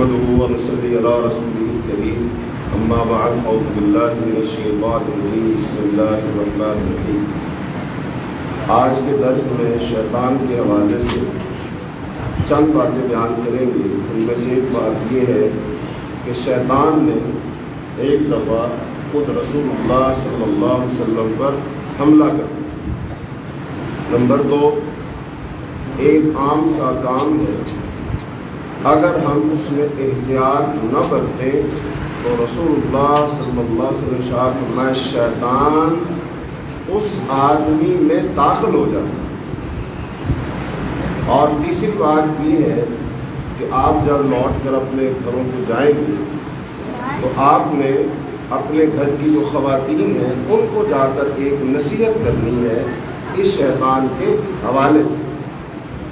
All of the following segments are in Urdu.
نحمده ونصلي على رسوله الكريم اما بعد اعوذ بالله من الشیطان الرجیم بسم اللہ الرحمن الرحیم۔ آج کے درس میں شیطان کے حوالے سے چند باتیں بیان کریں گے۔ ان میں سے ایک بات یہ ہے کہ شیطان نے ایک دفعہ خود رسول اللہ صلی اللہ علیہ وسلم پر حملہ کر دیا۔ نمبر 2، ایک عام سا کام ہے، اگر ہم اس میں احتیاط نہ برتیں تو رسول اللہ صلی اللہ علیہ وسلم ارشاد فرمائے شیطان اس آدمی میں داخل ہو جاتا ہے۔ اور تیسری بات یہ ہے کہ آپ جب لوٹ کر اپنے گھروں کو جائیں گے تو آپ نے اپنے گھر کی جو خواتین ہیں ان کو جا کر ایک نصیحت کرنی ہے اس شیطان کے حوالے سے،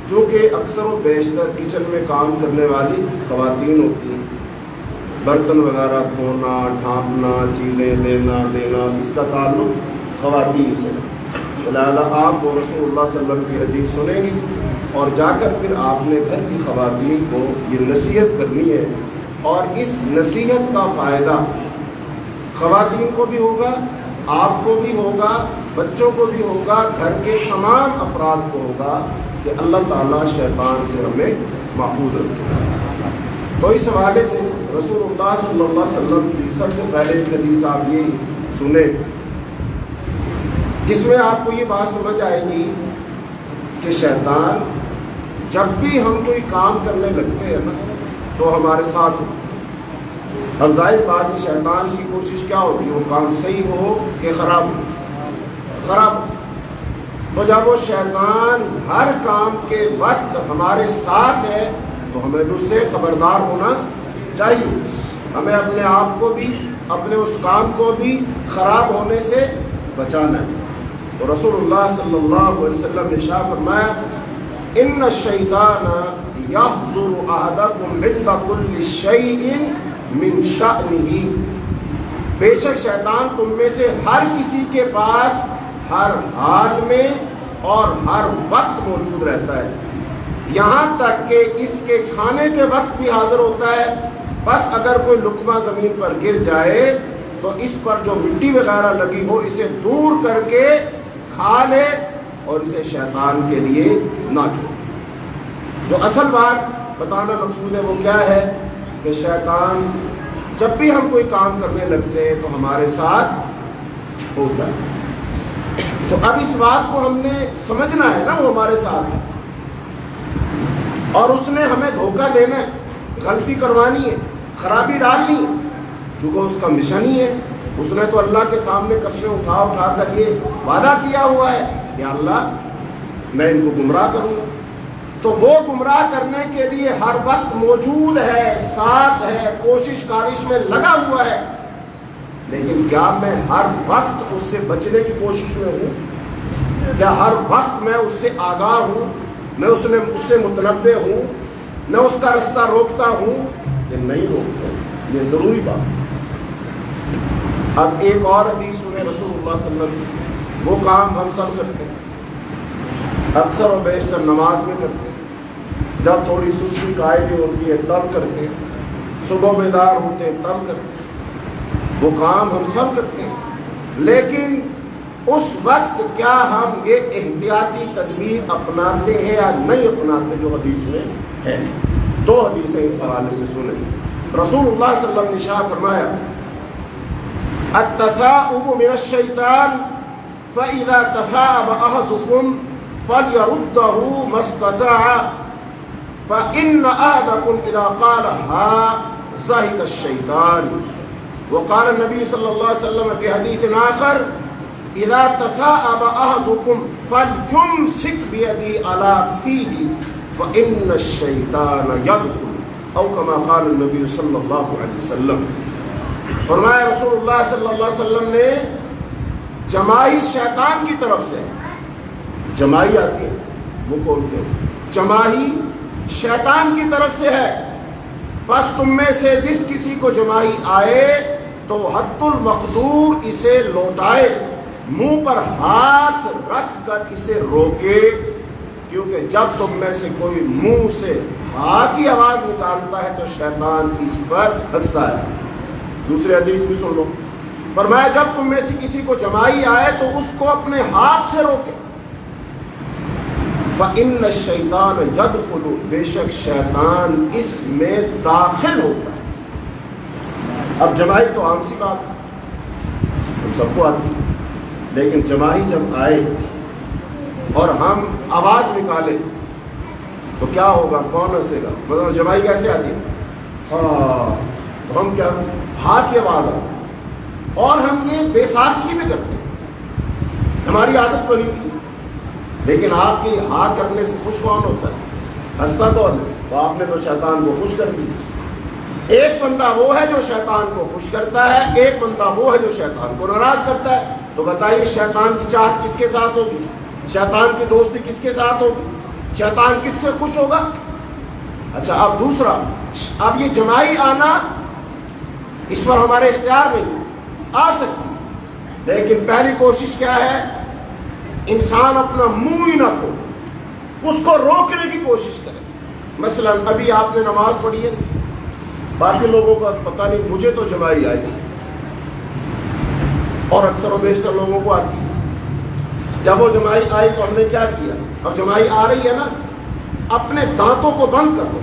جو کہ اکثر و بیشتر کچن میں کام کرنے والی خواتین ہوتی ہیں۔ برتن وغیرہ دھونا، ڈھانپنا، چیلیں دینا اس کا تعلق خواتین سے۔ لہٰذا آپ وہ رسول اللہ صلی اللہ علیہ وسلم کی حدیث سنیں گی اور جا کر پھر آپ نے گھر کی خواتین کو یہ نصیحت کرنی ہے، اور اس نصیحت کا فائدہ خواتین کو بھی ہوگا، آپ کو بھی ہوگا، بچوں کو بھی ہوگا، گھر کے تمام افراد کو ہوگا کہ اللہ تعالیٰ شیطان سے ہمیں محفوظ رکھے۔ تو اس حوالے سے رسول اللہ صلی اللہ علیہ وسلم کی سب سے پہلے حدیث آپ یہ سنیں، جس میں آپ کو یہ بات سمجھ آئے گی کہ شیطان جب بھی ہم کوئی کام کرنے لگتے ہیں نا تو ہمارے ساتھ اب ظاہر بات ہے شیطان کی کوشش کیا ہوتی ہے، وہ کام صحیح ہو کہ خراب ہو۔ تو جب وہ شیطان ہر کام کے وقت ہمارے ساتھ ہے تو ہمیں اس سے خبردار ہونا چاہیے، ہمیں اپنے آپ کو بھی اپنے اس کام کو بھی خراب ہونے سے بچانا ہے۔ تو رسول اللہ صلی اللہ علیہ وسلم نے ارشاد فرمایا ان الشیطان یحضر احدکم عند کل شیء من شأنہ، بے شک شیطان تم میں سے ہر کسی کے پاس ہر حال میں اور ہر وقت موجود رہتا ہے، یہاں تک کہ اس کے کھانے کے وقت بھی حاضر ہوتا ہے۔ بس اگر کوئی لقمہ زمین پر گر جائے تو اس پر جو مٹی وغیرہ لگی ہو اسے دور کر کے کھا لے اور اسے شیطان کے لیے نہ چھوڑے۔ جو اصل بات بتانا مقصود ہے وہ کیا ہے کہ شیطان جب بھی ہم کوئی کام کرنے لگتے ہیں تو ہمارے ساتھ ہوتا ہے۔ تو اب اس بات کو ہم نے سمجھنا ہے نا، وہ ہمارے ساتھ ہے اور اس نے ہمیں دھوکہ دینا ہے، غلطی کروانی ہے، خرابی ڈالنی ہے، چونکہ اس کا مشن ہی ہے۔ اس نے تو اللہ کے سامنے قسمیں اٹھا کر یہ وعدہ کیا ہوا ہے کہ اللہ میں ان کو گمراہ کروں گا۔ تو وہ گمراہ کرنے کے لیے ہر وقت موجود ہے، ساتھ ہے، کوشش کاوش میں لگا ہوا ہے، لیکن کیا میں ہر وقت اس سے بچنے کی کوشش میں ہوں؟ کیا ہر وقت میں اس سے آگاہ ہوں؟ میں اس سے متنبع ہوں؟ میں اس کا رستہ روکتا ہوں کہ نہیں روکتا؟ یہ ضروری بات ہے۔ اب ایک اور حدیث سنیں رسول اللہ صلی اللہ علیہ وسلم، وہ کام ہم سب کرتے ہیں، اکثر و بیشتر نماز میں کرتے ہیں، جب تھوڑی سستی قائم ہوتی ہے تب کرتے ہیں، صبح بیدار ہوتے ہیں تب کرتے ہیں، وہ کام ہم سب کرتے ہیں، لیکن اس وقت کیا ہم یہ احتیاطی تدبیر اپناتے ہیں یا نہیں اپناتے جو حدیث میں ہے؟ 2 حدیثیں اس حوالے سے سنیں۔ رسول اللہ صلی اللہ علیہ وسلم نے ارشاد فرمایا التثاؤب من الشیطان فإذا تثاءب أحدكم فليرده ما استطاع فإن أحدكم إذا قالها زهق الشيطان۔ وقال النبي صلى الله عليه وسلم في حديث آخر اذا تثاءب احدكم فليمسك بيده على فيه فان الشيطان يدخل او كما قال النبي صلی اللہ علیہ وسلم۔ فرمایا رسول اللہ صلی اللہ علیہ وسلم نے جمائی شیطان کی طرف سے، جمائی آتی ہے وہ کھولتے ہیں، جمائی شیطان کی طرف سے ہے، بس تم میں سے جس کسی کو جمائی آئے تو حد المقدور اسے لوٹائے، منہ پر ہاتھ رکھ کر اسے روکے، کیونکہ جب تم میں سے کوئی منہ سے ہاں کی آواز نکالتا ہے تو شیطان اس پر ہنستا ہے۔ دوسری حدیث بھی سن لو، فرمایا جب تم میں سے کسی کو جمائی آئے تو اس کو اپنے ہاتھ سے روکے۔ فَإِنَّ الشَّيْطَانَ يَدْخُلُ، بے شک شیطان اس میں داخل ہوتا ہے۔ اب جمائی تو عام سی بات ہے، ہم سب کو آتی ہے، لیکن جمائی جب آئے اور ہم آواز نکالے تو کیا ہوگا؟ کون ہنسے گا؟ مطلب جمائی کیسے آتی ہے؟ ہاں، تو ہم کیا ہاتھ کی آواز آتی ہے، اور ہم یہ بے ساختگی میں کرتے ہیں، ہماری عادت بنی ہوئی۔ لیکن آپ کی ہاں کرنے سے خوش کون ہوتا ہے؟ ہنستا کون ہے؟ تو آپ نے تو شیطان کو خوش کر دیا۔ ایک بندہ وہ ہے جو شیطان کو خوش کرتا ہے، ایک بندہ وہ ہے جو شیطان کو ناراض کرتا ہے۔ تو بتائیے شیطان کی چاہت کس کے ساتھ ہوگی؟ شیطان کی دوستی کس کے ساتھ ہوگی؟ شیطان کس سے خوش ہوگا؟ اچھا، اب دوسرا، اب یہ جمائی آنا اس پر ہمارے اختیار نہیں، آ سکتی، لیکن پہلی کوشش کیا ہے؟ انسان اپنا منہ ہی نہ کھولے، اس کو روکنے کی کوشش کرے۔ مثلا ابھی آپ نے نماز پڑھی ہے، باقی لوگوں کا پتہ نہیں، مجھے تو جمائی آئی اور اکثر و بیشتر لوگوں کو آتی ہے۔ جب وہ جمائی آئی تو ہم نے کیا کیا؟ اب جمائی آ رہی ہے نا، اپنے دانتوں کو بند کر دو۔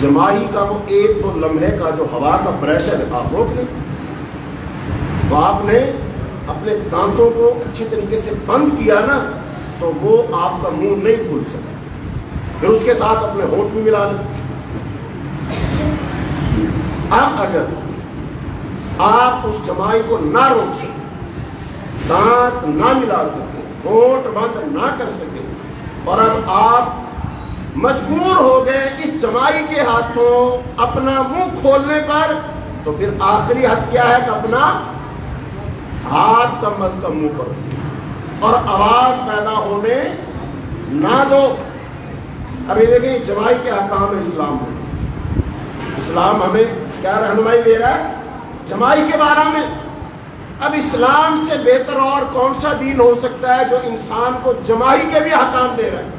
جمائی کا وہ ایک دو لمحے کا جو ہوا کا پریشر ہے آپ روک لیں، تو آپ نے اپنے دانتوں کو اچھے طریقے سے بند کیا نا، تو وہ آپ کا منہ نہیں کھل سکا۔ پھر اس کے ساتھ اپنے ہونٹ بھی ملا لیں۔ اب اگر آپ اس جمائی کو نہ روک سکے، دانت نہ ملا سکے، ہونٹ بند نہ کر سکے، اور اب آپ مجبور ہو گئے اس جمائی کے ہاتھوں اپنا منہ کھولنے پر، تو پھر آخری حد کیا ہے کہ اپنا ہاتھ کم از کم منہ پر اور آواز پیدا ہونے نہ دو۔ ابھی دیکھیں جمائی کے احکام ہے اسلام میں، اسلام ہمیں کیا رہنمائی دے رہا ہے جمائی کے بارے میں۔ اب اسلام سے بہتر اور کون سا دین ہو سکتا ہے جو انسان کو جمائی کے بھی احکام دے رہا ہے؟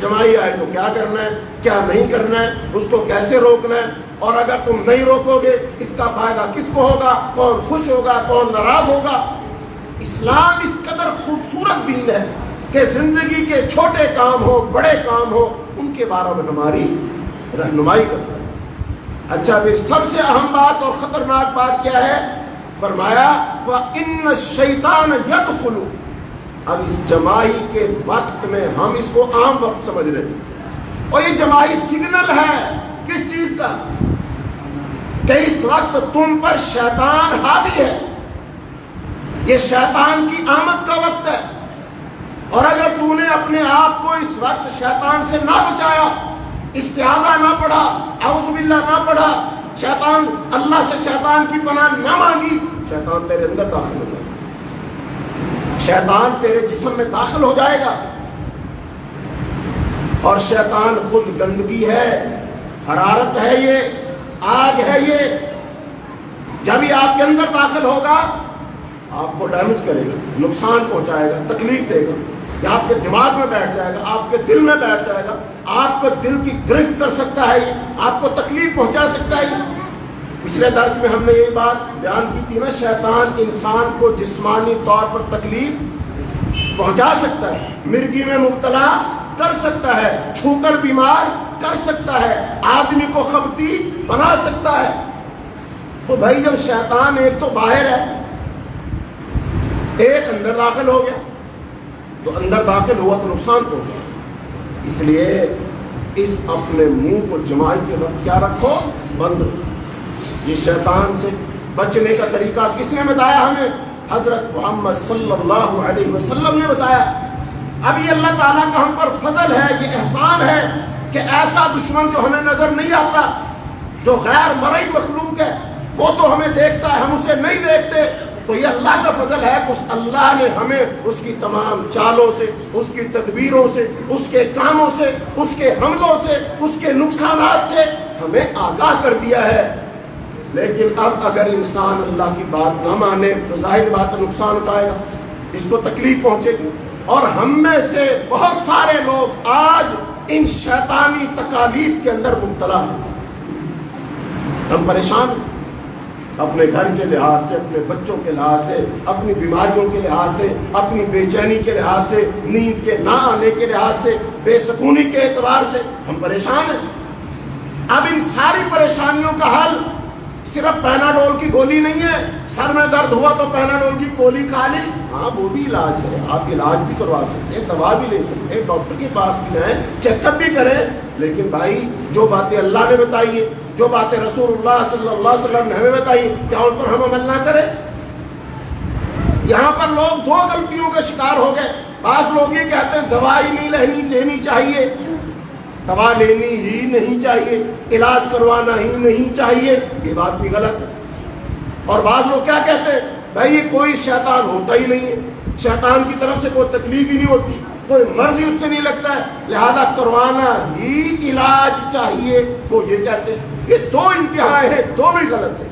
جمائی آئے تو کیا کرنا ہے، کیا نہیں کرنا ہے، اس کو کیسے روکنا ہے، اور اگر تم نہیں روکو گے اس کا فائدہ کس کو ہوگا، کون خوش ہوگا، کون ناراض ہوگا۔ اسلام اس قدر خوبصورت دین ہے کہ زندگی کے چھوٹے کام ہو، بڑے کام ہو، ان کے بارے میں ہماری رہنمائی کرتا ہے۔ اچھا، پھر سب سے اہم بات اور خطرناک بات کیا ہے؟ فرمایا وَإِنَّ الشَّيْطَانَ يَدْخُلُ۔ اب اس جمائی کے وقت میں ہم اس کو عام وقت سمجھ رہے ہیں، اور یہ جمائی سگنل ہے کس چیز کا؟ کہ اس وقت تم پر شیطان حاوی ہے، یہ شیطان کی آمد کا وقت ہے، اور اگر تو نے اپنے آپ کو اس وقت شیطان سے نہ بچایا، استعاذہ نہ پڑھا، اعوذ باللہ نہ پڑھا، شیطان اللہ سے شیطان کی پناہ نہ مانگی، شیطان تیرے اندر داخل ہو جائے گا، شیطان تیرے جسم میں داخل ہو جائے گا۔ اور شیطان خود گندگی ہے، حرارت ہے، یہ آگ ہے، یہ جب ہی آپ کے اندر داخل ہوگا آپ کو ڈیمیج کرے گا، نقصان پہنچائے گا، تکلیف دے گا، یا آپ کے دماغ میں بیٹھ جائے گا، آپ کے دل میں بیٹھ جائے گا، آپ کو دل کی گرفت کر سکتا ہے، آپ کو تکلیف پہنچا سکتا ہے۔ پچھلے درس میں ہم نے یہ بات بیان کی تھی نا، شیطان انسان کو جسمانی طور پر تکلیف پہنچا سکتا ہے، مرگی میں مبتلا کر سکتا ہے، چھو کر بیمار کر سکتا ہے، آدمی کو خبتی بنا سکتا ہے۔ تو بھائی جب شیطان ایک تو باہر ہے، ایک اندر داخل ہو گیا، تو اندر داخل ہوا تو نقصان پہنچا۔ اس لیے اس اپنے منہ کو جمائی کے وقت کیا رکھو؟ بند۔ یہ شیطان سے بچنے کا طریقہ کس نے بتایا ہمیں؟ حضرت محمد صلی اللہ علیہ وسلم نے بتایا۔ اب یہ اللہ تعالیٰ کا ہم پر فضل ہے، یہ احسان ہے کہ ایسا دشمن جو ہمیں نظر نہیں آتا، جو غیر مرئی مخلوق ہے، وہ تو ہمیں دیکھتا ہے، ہم اسے نہیں دیکھتے، تو یہ اللہ کا فضل ہے کہ اس اللہ نے ہمیں اس کی تمام چالوں سے، اس کی تدبیروں سے، اس کے کاموں سے، اس کے حملوں سے، اس کے نقصانات سے ہمیں آگاہ کر دیا ہے۔ لیکن اب اگر انسان اللہ کی بات نہ مانے تو ظاہر بات نقصان اٹھائے گا، اس کو تکلیف پہنچے گی۔ اور ہم میں سے بہت سارے لوگ آج ان شیطانی تکالیف کے اندر مبتلا ہیں. ہم پریشان ہیں اپنے گھر کے لحاظ سے، اپنے بچوں کے لحاظ سے، اپنی بیماریوں کے لحاظ سے، اپنی بے چینی کے لحاظ سے، نیند کے نہ آنے کے لحاظ سے، بے سکونی کے اعتبار سے ہم پریشان ہیں. اب ان ساری پریشانیوں کا حل صرف پیناڈول کی گولی نہیں ہے. سر میں درد ہوا تو پیناڈول کی گولی کھا لی، ہاں وہ بھی علاج ہے، آپ علاج بھی کروا سکتے ہیں، دوا بھی لے سکتے ہیں، ڈاکٹر کے پاس بھی جائیں، چیک اپ بھی کریں. لیکن بھائی جو باتیں اللہ نے بتائی ہیں، جو باتیں رسول اللہ صلی اللہ علیہ وسلم نے ہمیں بتائی، کیا ان پر ہم عمل نہ کریں؟ یہاں پر لوگ دو غلطیوں کے شکار ہو گئے. بعض لوگ یہ کہتے ہیں دوائی نہیں لینی چاہیے، دوا لینی ہی نہیں چاہیے، علاج کروانا ہی نہیں چاہیے. یہ بات بھی غلط ہے. اور بعض لوگ کیا کہتے ہیں، بھائی یہ کوئی شیطان ہوتا ہی نہیں ہے، شیطان کی طرف سے کوئی تکلیف ہی نہیں ہوتی، کوئی مرض ہی اس سے نہیں لگتا ہے، لہذا کروانا ہی علاج چاہیے. وہ یہ کہتے ہیں. یہ دو انتہائیں ہیں، دونوں ہی غلط ہیں.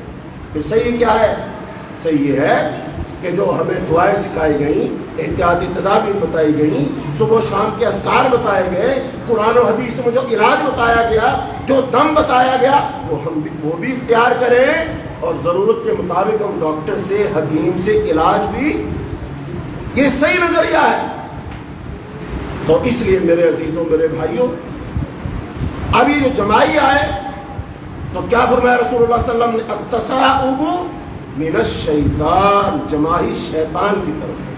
پھر صحیح کیا ہے؟ صحیح یہ ہے کہ جو ہمیں دعائیں سکھائی گئیں، احتیاطی تدابیر بتائی گئیں، صبح و شام کے اذکار بتائے گئے، قرآن و حدیث میں جو علاج بتایا گیا، جو دم بتایا گیا، وہ بھی اختیار کریں. اور ضرورت کے مطابق ہم ڈاکٹر سے، حکیم سے علاج بھی. یہ صحیح نظریہ ہے. تو اس لیے میرے عزیزوں، میرے بھائیوں، اب یہ جو جمائی آئے تو کیا فرمایا رسول اللہ صلی اللہ علیہ وسلم نے؟ التصاعب من الشیطان، جمائی شیطان کی طرف سے.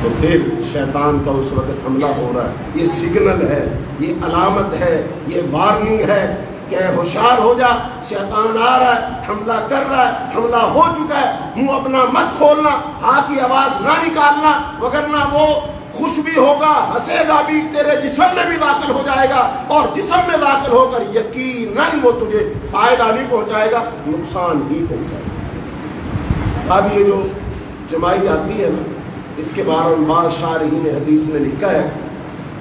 تو پھر شیطان کا اس وقت حملہ ہو رہا ہے. یہ سگنل ہے، یہ علامت ہے، یہ وارننگ ہے کہ ہوشیار ہو جا، شیطان آ رہا ہے، حملہ کر رہا ہے، حملہ ہو چکا ہے. منہ اپنا مت کھولنا، ہاں کی آواز نہ نکالنا، وگرنہ وہ خوش بھی ہوگا، ہنسے گا بھی، تیرے جسم میں بھی داخل ہو جائے گا، اور جسم میں داخل ہو کر یقیناً وہ تجھے فائدہ نہیں پہنچائے گا، نقصان ہی پہنچائے گا. اب یہ جو جمائی آتی ہے نا، اس کے بارے میں بعض شارحین حدیث نے لکھا ہے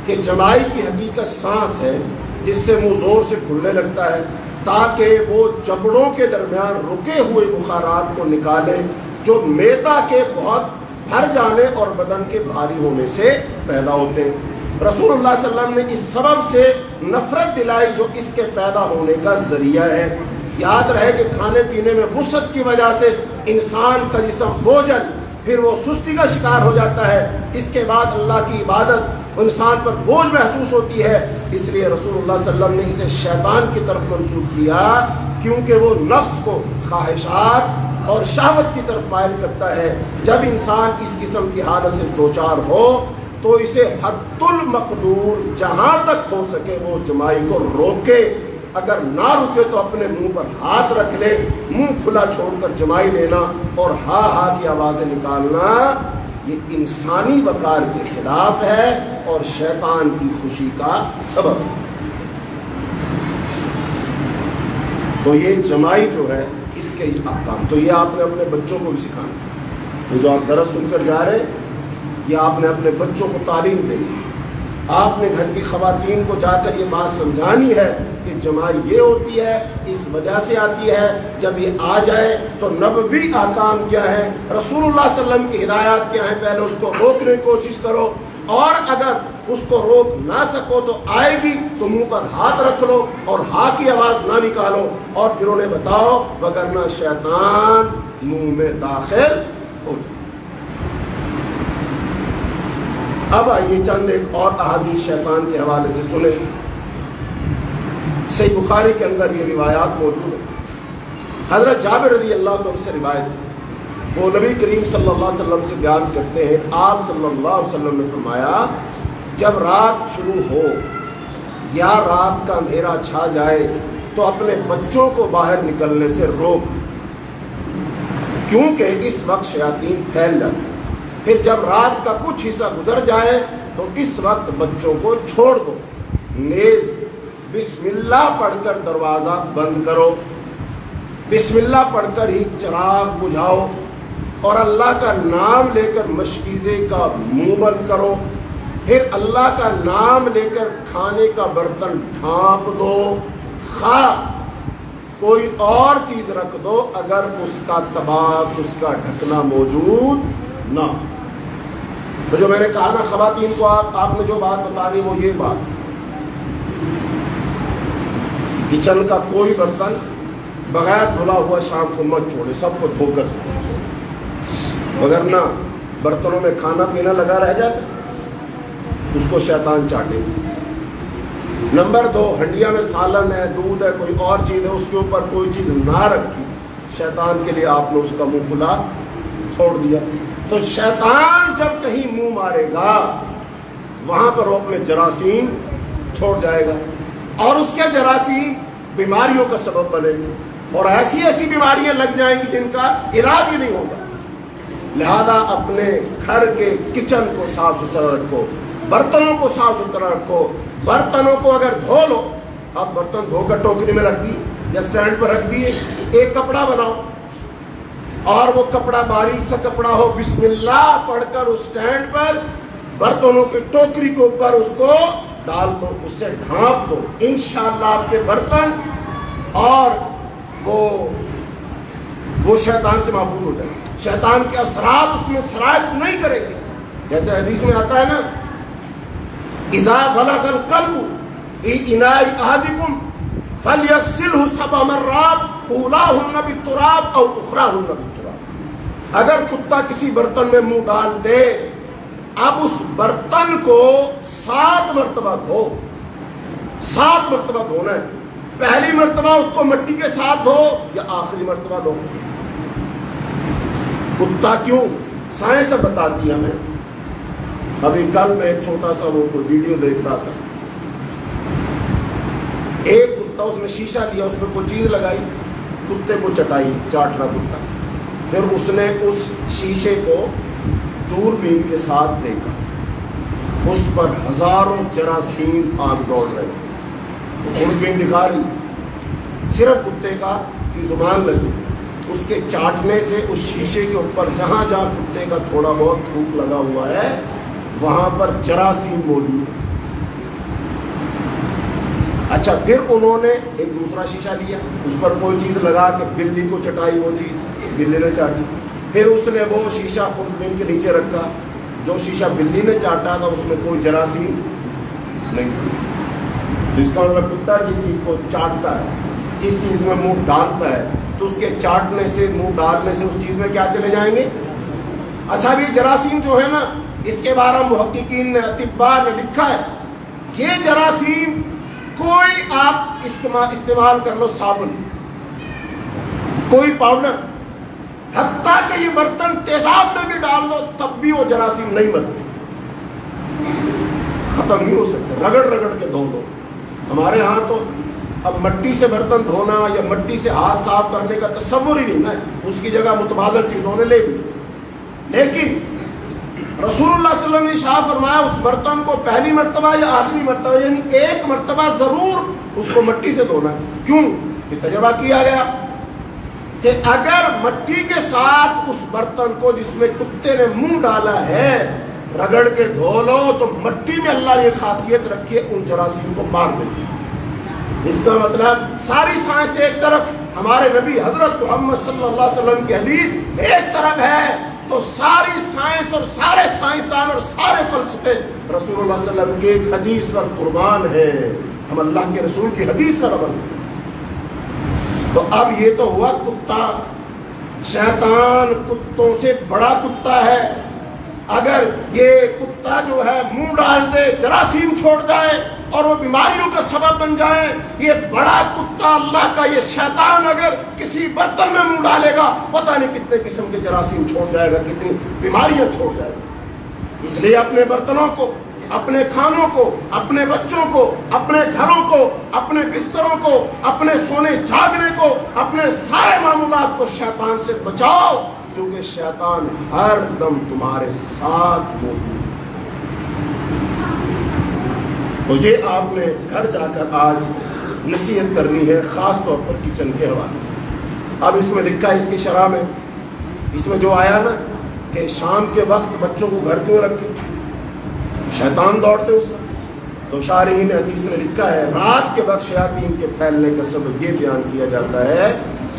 کہ جمائی کی حقیقت سانس ہے جس سے منہ زور سے کھلنے لگتا ہے تاکہ وہ جبڑوں کے درمیان رکے ہوئے بخارات کو نکالے جو معدہ کے بہت بھر جانے اور بدن کے بھاری ہونے سے پیدا ہوتے ہیں. رسول اللہ صلی اللہ علیہ وسلم نے اس سبب سے نفرت دلائی جو اس کے پیدا ہونے کا ذریعہ ہے. یاد رہے کہ کھانے پینے میں وسعت کی وجہ سے انسان کا جسم بوجھل، پھر وہ سستی کا شکار ہو جاتا ہے. اس کے بعد اللہ کی عبادت انسان پر بوجھ محسوس ہوتی ہے. اس لیے رسول اللہ صلی اللہ علیہ وسلم نے اسے شیطان کی طرف منسوب کیا، کیونکہ وہ نفس کو خواہشات اور شہوت کی طرف مائل کرتا ہے. جب انسان اس قسم کی حالت سے دوچار ہو تو اسے حد المقدور جہاں تک ہو سکے وہ جمائی کو روکے. اگر نہ رکے تو اپنے منہ پر ہاتھ رکھ لے، منہ کھلا چھوڑ کر جمائی لینا اور ہا ہا کی آوازیں نکالنا یہ انسانی وقار کے خلاف ہے اور شیطان کی خوشی کا سبب ہے. تو یہ جمائی جو ہے اس کے احکام، تو یہ آپ نے اپنے بچوں کو بھی سکھانا. تو جو آپ درس سن کر جا رہے ہیں یہ آپ نے اپنے بچوں کو تعلیم دینی. آپ نے گھر کی خواتین کو جا کر یہ بات سمجھانی ہے کہ جمائی یہ ہوتی ہے، اس وجہ سے آتی ہے. جب یہ آ جائے تو نبوی احکام کیا ہے، رسول اللہ صلی اللہ علیہ وسلم کی ہدایات کیا ہیں، پہلے اس کو روکنے کی کوشش کرو. اور اگر اس کو روک نہ سکو تو آئے گی تو منہ پر ہاتھ رکھ لو اور ہاں کی آواز نہ نکالو اور پھر انہیں بتاؤ، وگرنہ شیطان منہ میں داخل ہو جائے. اب آئیے چند ایک اور احادیث شیطان کے حوالے سے سنیں. صحیح بخاری کے اندر یہ روایات موجود ہیں. حضرت جابر رضی اللہ عنہ سے روایت ہے، وہ نبی کریم صلی اللہ علیہ وسلم سے بیان کرتے ہیں، آپ صلی اللہ علیہ وسلم نے فرمایا جب رات شروع ہو یا رات کا اندھیرا چھا جائے تو اپنے بچوں کو باہر نکلنے سے روک، کیونکہ اس وقت شیاطین پھیل جاتے. پھر جب رات کا کچھ حصہ گزر جائے تو اس وقت بچوں کو چھوڑ دو. نیز بسم اللہ پڑھ کر دروازہ بند کرو، بسم اللہ پڑھ کر ہی چراغ بجھاؤ اور اللہ کا نام لے کر مشکیزے کا منہ بند کرو. پھر اللہ کا نام لے کر کھانے کا برتن ڈھانپ دو، خواہ کوئی اور چیز رکھ دو اگر اس کا طباق، اس کا ڈھکنا موجود نہ. تو جو میں نے کہا نا خواتین کو آپ نے جو بات بتانی وہ یہ بات، کچن کا کوئی برتن بغیر دھلا ہوا شام کو مت چھوڑے، سب کو دھو کر چھوڑے، وگرنہ برتنوں میں کھانا پینا لگا رہ جاتا، اس کو شیطان چاٹے گا۔ نمبر 2، ہنڈیا میں سالن ہے، دودھ ہے، کوئی اور چیز ہے، اس کے اوپر کوئی چیز نہ رکھی، شیطان کے لیے آپ نے اس کا منہ کھلا چھوڑ دیا۔ تو شیطان جب کہیں منہ مارے گا وہاں پر وہ اپنے جراثیم چھوڑ جائے گا، اور اس کے جراثیم بیماریوں کا سبب بنے گے، اور ایسی ایسی بیماریاں لگ جائیں گی جن کا علاج ہی نہیں ہوگا۔ لہذا اپنے گھر کے کچن کو صاف ستھرا رکھو، برتنوں کو صاف ستھرا رکھو۔ برتنوں کو اگر دھو لو، اب برتن دھو کر ٹوکری میں رکھ دی یا اسٹینڈ پر رکھ دیے، ایک کپڑا بناؤ اور وہ کپڑا باریک سا کپڑا ہو، بسم اللہ پڑھ کر اس اسٹینڈ پر برتنوں کی ٹوکری کے اوپر اس کو ڈال دو، اس سے ڈھانپ دو، انشاءاللہ آپ کے برتن اور وہ شیطان سے محفوظ ہو جائے، شیطان کے اثرات اس میں سرایت نہیں کریں گے۔ جیسے حدیث میں آتا ہے نا، اذا بلغ القلب فی اناء احدکم فلیغسلہ 7 مرات اولاہن بالتراب او اخراہن بالتراب۔ اگر کتا کسی برتن میں منہ ڈال دے، اب اس برتن کو 7 مرتبہ دھو، 7 مرتبہ دھونا ہے۔ پہلی مرتبہ اس کو مٹی کے ساتھ دھو یا آخری مرتبہ دھو؟ کتا کیوں؟ سائنس بتاتی ہے ہمیں۔ ابھی کل میں ایک چھوٹا سا وہ کوئی ویڈیو دیکھ رہا تھا، ایک کتا اس نے شیشہ لیا، اس میں کوئی چیز لگائی، کتے کو چٹائی، چاٹ رہا کتا، پھر اس نے اس شیشے کو دوربین کے ساتھ دیکھا، اس پر ہزاروں جراثیم بھاگ دوڑ رہے، دوربین دکھا رہی، صرف کتے کا کی زبان لگی، اس کے چاٹنے سے اس شیشے کے اوپر جہاں جہاں کتے کا تھوڑا بہت تھوک لگا ہوا ہے وہاں پر جراثیم موجود ہے۔ اچھا، پھر انہوں نے ایک دوسرا شیشہ لیا، اس پر کوئی چیز لگا کے بلی کو چٹائی، وہ چیز بلی نے چاٹی، پھر اس نے وہ شیشہ خود کے نیچے رکھا، جو شیشہ بلی نے چاٹا تھا اس میں کوئی جراثیم نہیں تھا۔ اس کا مطلب کتا جس چیز کو چاٹتا ہے، جس چیز میں منہ ڈالتا ہے، تو اس کے چاٹنے سے، منہ ڈالنے سے اس چیز میں کیا چلے جائیں گے؟ اچھا، بھی جراثیم جو ہے نا، اس کے بارے میں محققین نے، اطباء نے لکھا ہے، یہ جراثیم کوئی آپ استعمال کر لو، صابن، کوئی پاؤڈر، حتیٰ کہ یہ برتن تیزاب میں بھی ڈال دو تب بھی وہ جراثیم نہیں مرتے، ختم نہیں ہو سکتے، رگڑ رگڑ کے دھو دو۔ ہمارے ہاں تو اب مٹی سے برتن دھونا یا مٹی سے ہاتھ صاف کرنے کا تصور ہی نہیں نا، اس کی جگہ متبادل چیزوں نے لے لی، لیکن رسول اللہ صلی اللہ علیہ وسلم نے شاہ فرمایا اس برتن کو پہلی مرتبہ یا آخری مرتبہ، یعنی ایک مرتبہ ضرور اس کو مٹی سے دھونا ہے۔ کیوں؟ یہ تجربہ کیا گیا کہ اگر مٹی کے ساتھ اس برتن کو جس میں کتے نے منہ ڈالا ہے رگڑ کے دھو لو تو مٹی میں اللہ نے خاصیت رکھی ہے ان جراثیم کو مار دیتی ہے۔ اس کا مطلب ساری سائنس ایک طرف، ہمارے نبی حضرت محمد صلی اللہ علیہ وسلم کی حدیث ایک طرف ہے، تو ساری سائنس اور سارے سائنسدان اور سارے فلسفے رسول اللہ صلی اللہ علیہ وسلم کی ایک حدیث پر قربان ہے، ہم اللہ کے رسول کی حدیث پر عمل کریں۔ تو اب یہ تو ہوا کتا، شیطان کتوں سے بڑا کتا ہے، اگر یہ کتا جو ہے منہ ڈال دے، جراثیم چھوڑ جائے اور وہ بیماریوں کا سبب بن جائے، یہ بڑا کتا اللہ کا یہ شیطان اگر کسی برتن میں منہ ڈالے گا پتہ نہیں کتنے قسم کے جراثیم چھوڑ جائے گا، کتنی بیماریاں چھوڑ جائے گا۔ اس لیے اپنے برتنوں کو، اپنے کھانوں کو، اپنے بچوں کو، اپنے گھروں کو، اپنے بستروں کو، اپنے سونے جاگنے کو، اپنے سارے معمولات کو شیطان سے بچاؤ، کیونکہ شیطان ہر دم تمہارے ساتھ موجود ہے۔ تو یہ آپ نے گھر جا کر آج نصیحت کرنی ہے، خاص طور پر کچن کے حوالے سے۔ اب اس میں لکھا ہے، اس کی شرح میں، اس میں جو آیا نا کہ شام کے وقت بچوں کو گھر کیوں رکھیں، شیطان دوڑتے اس میں، تو شارحین حدیث نے لکھا ہے رات کے وقت شیاطین کے پھیلنے کا سبب یہ بیان کیا جاتا ہے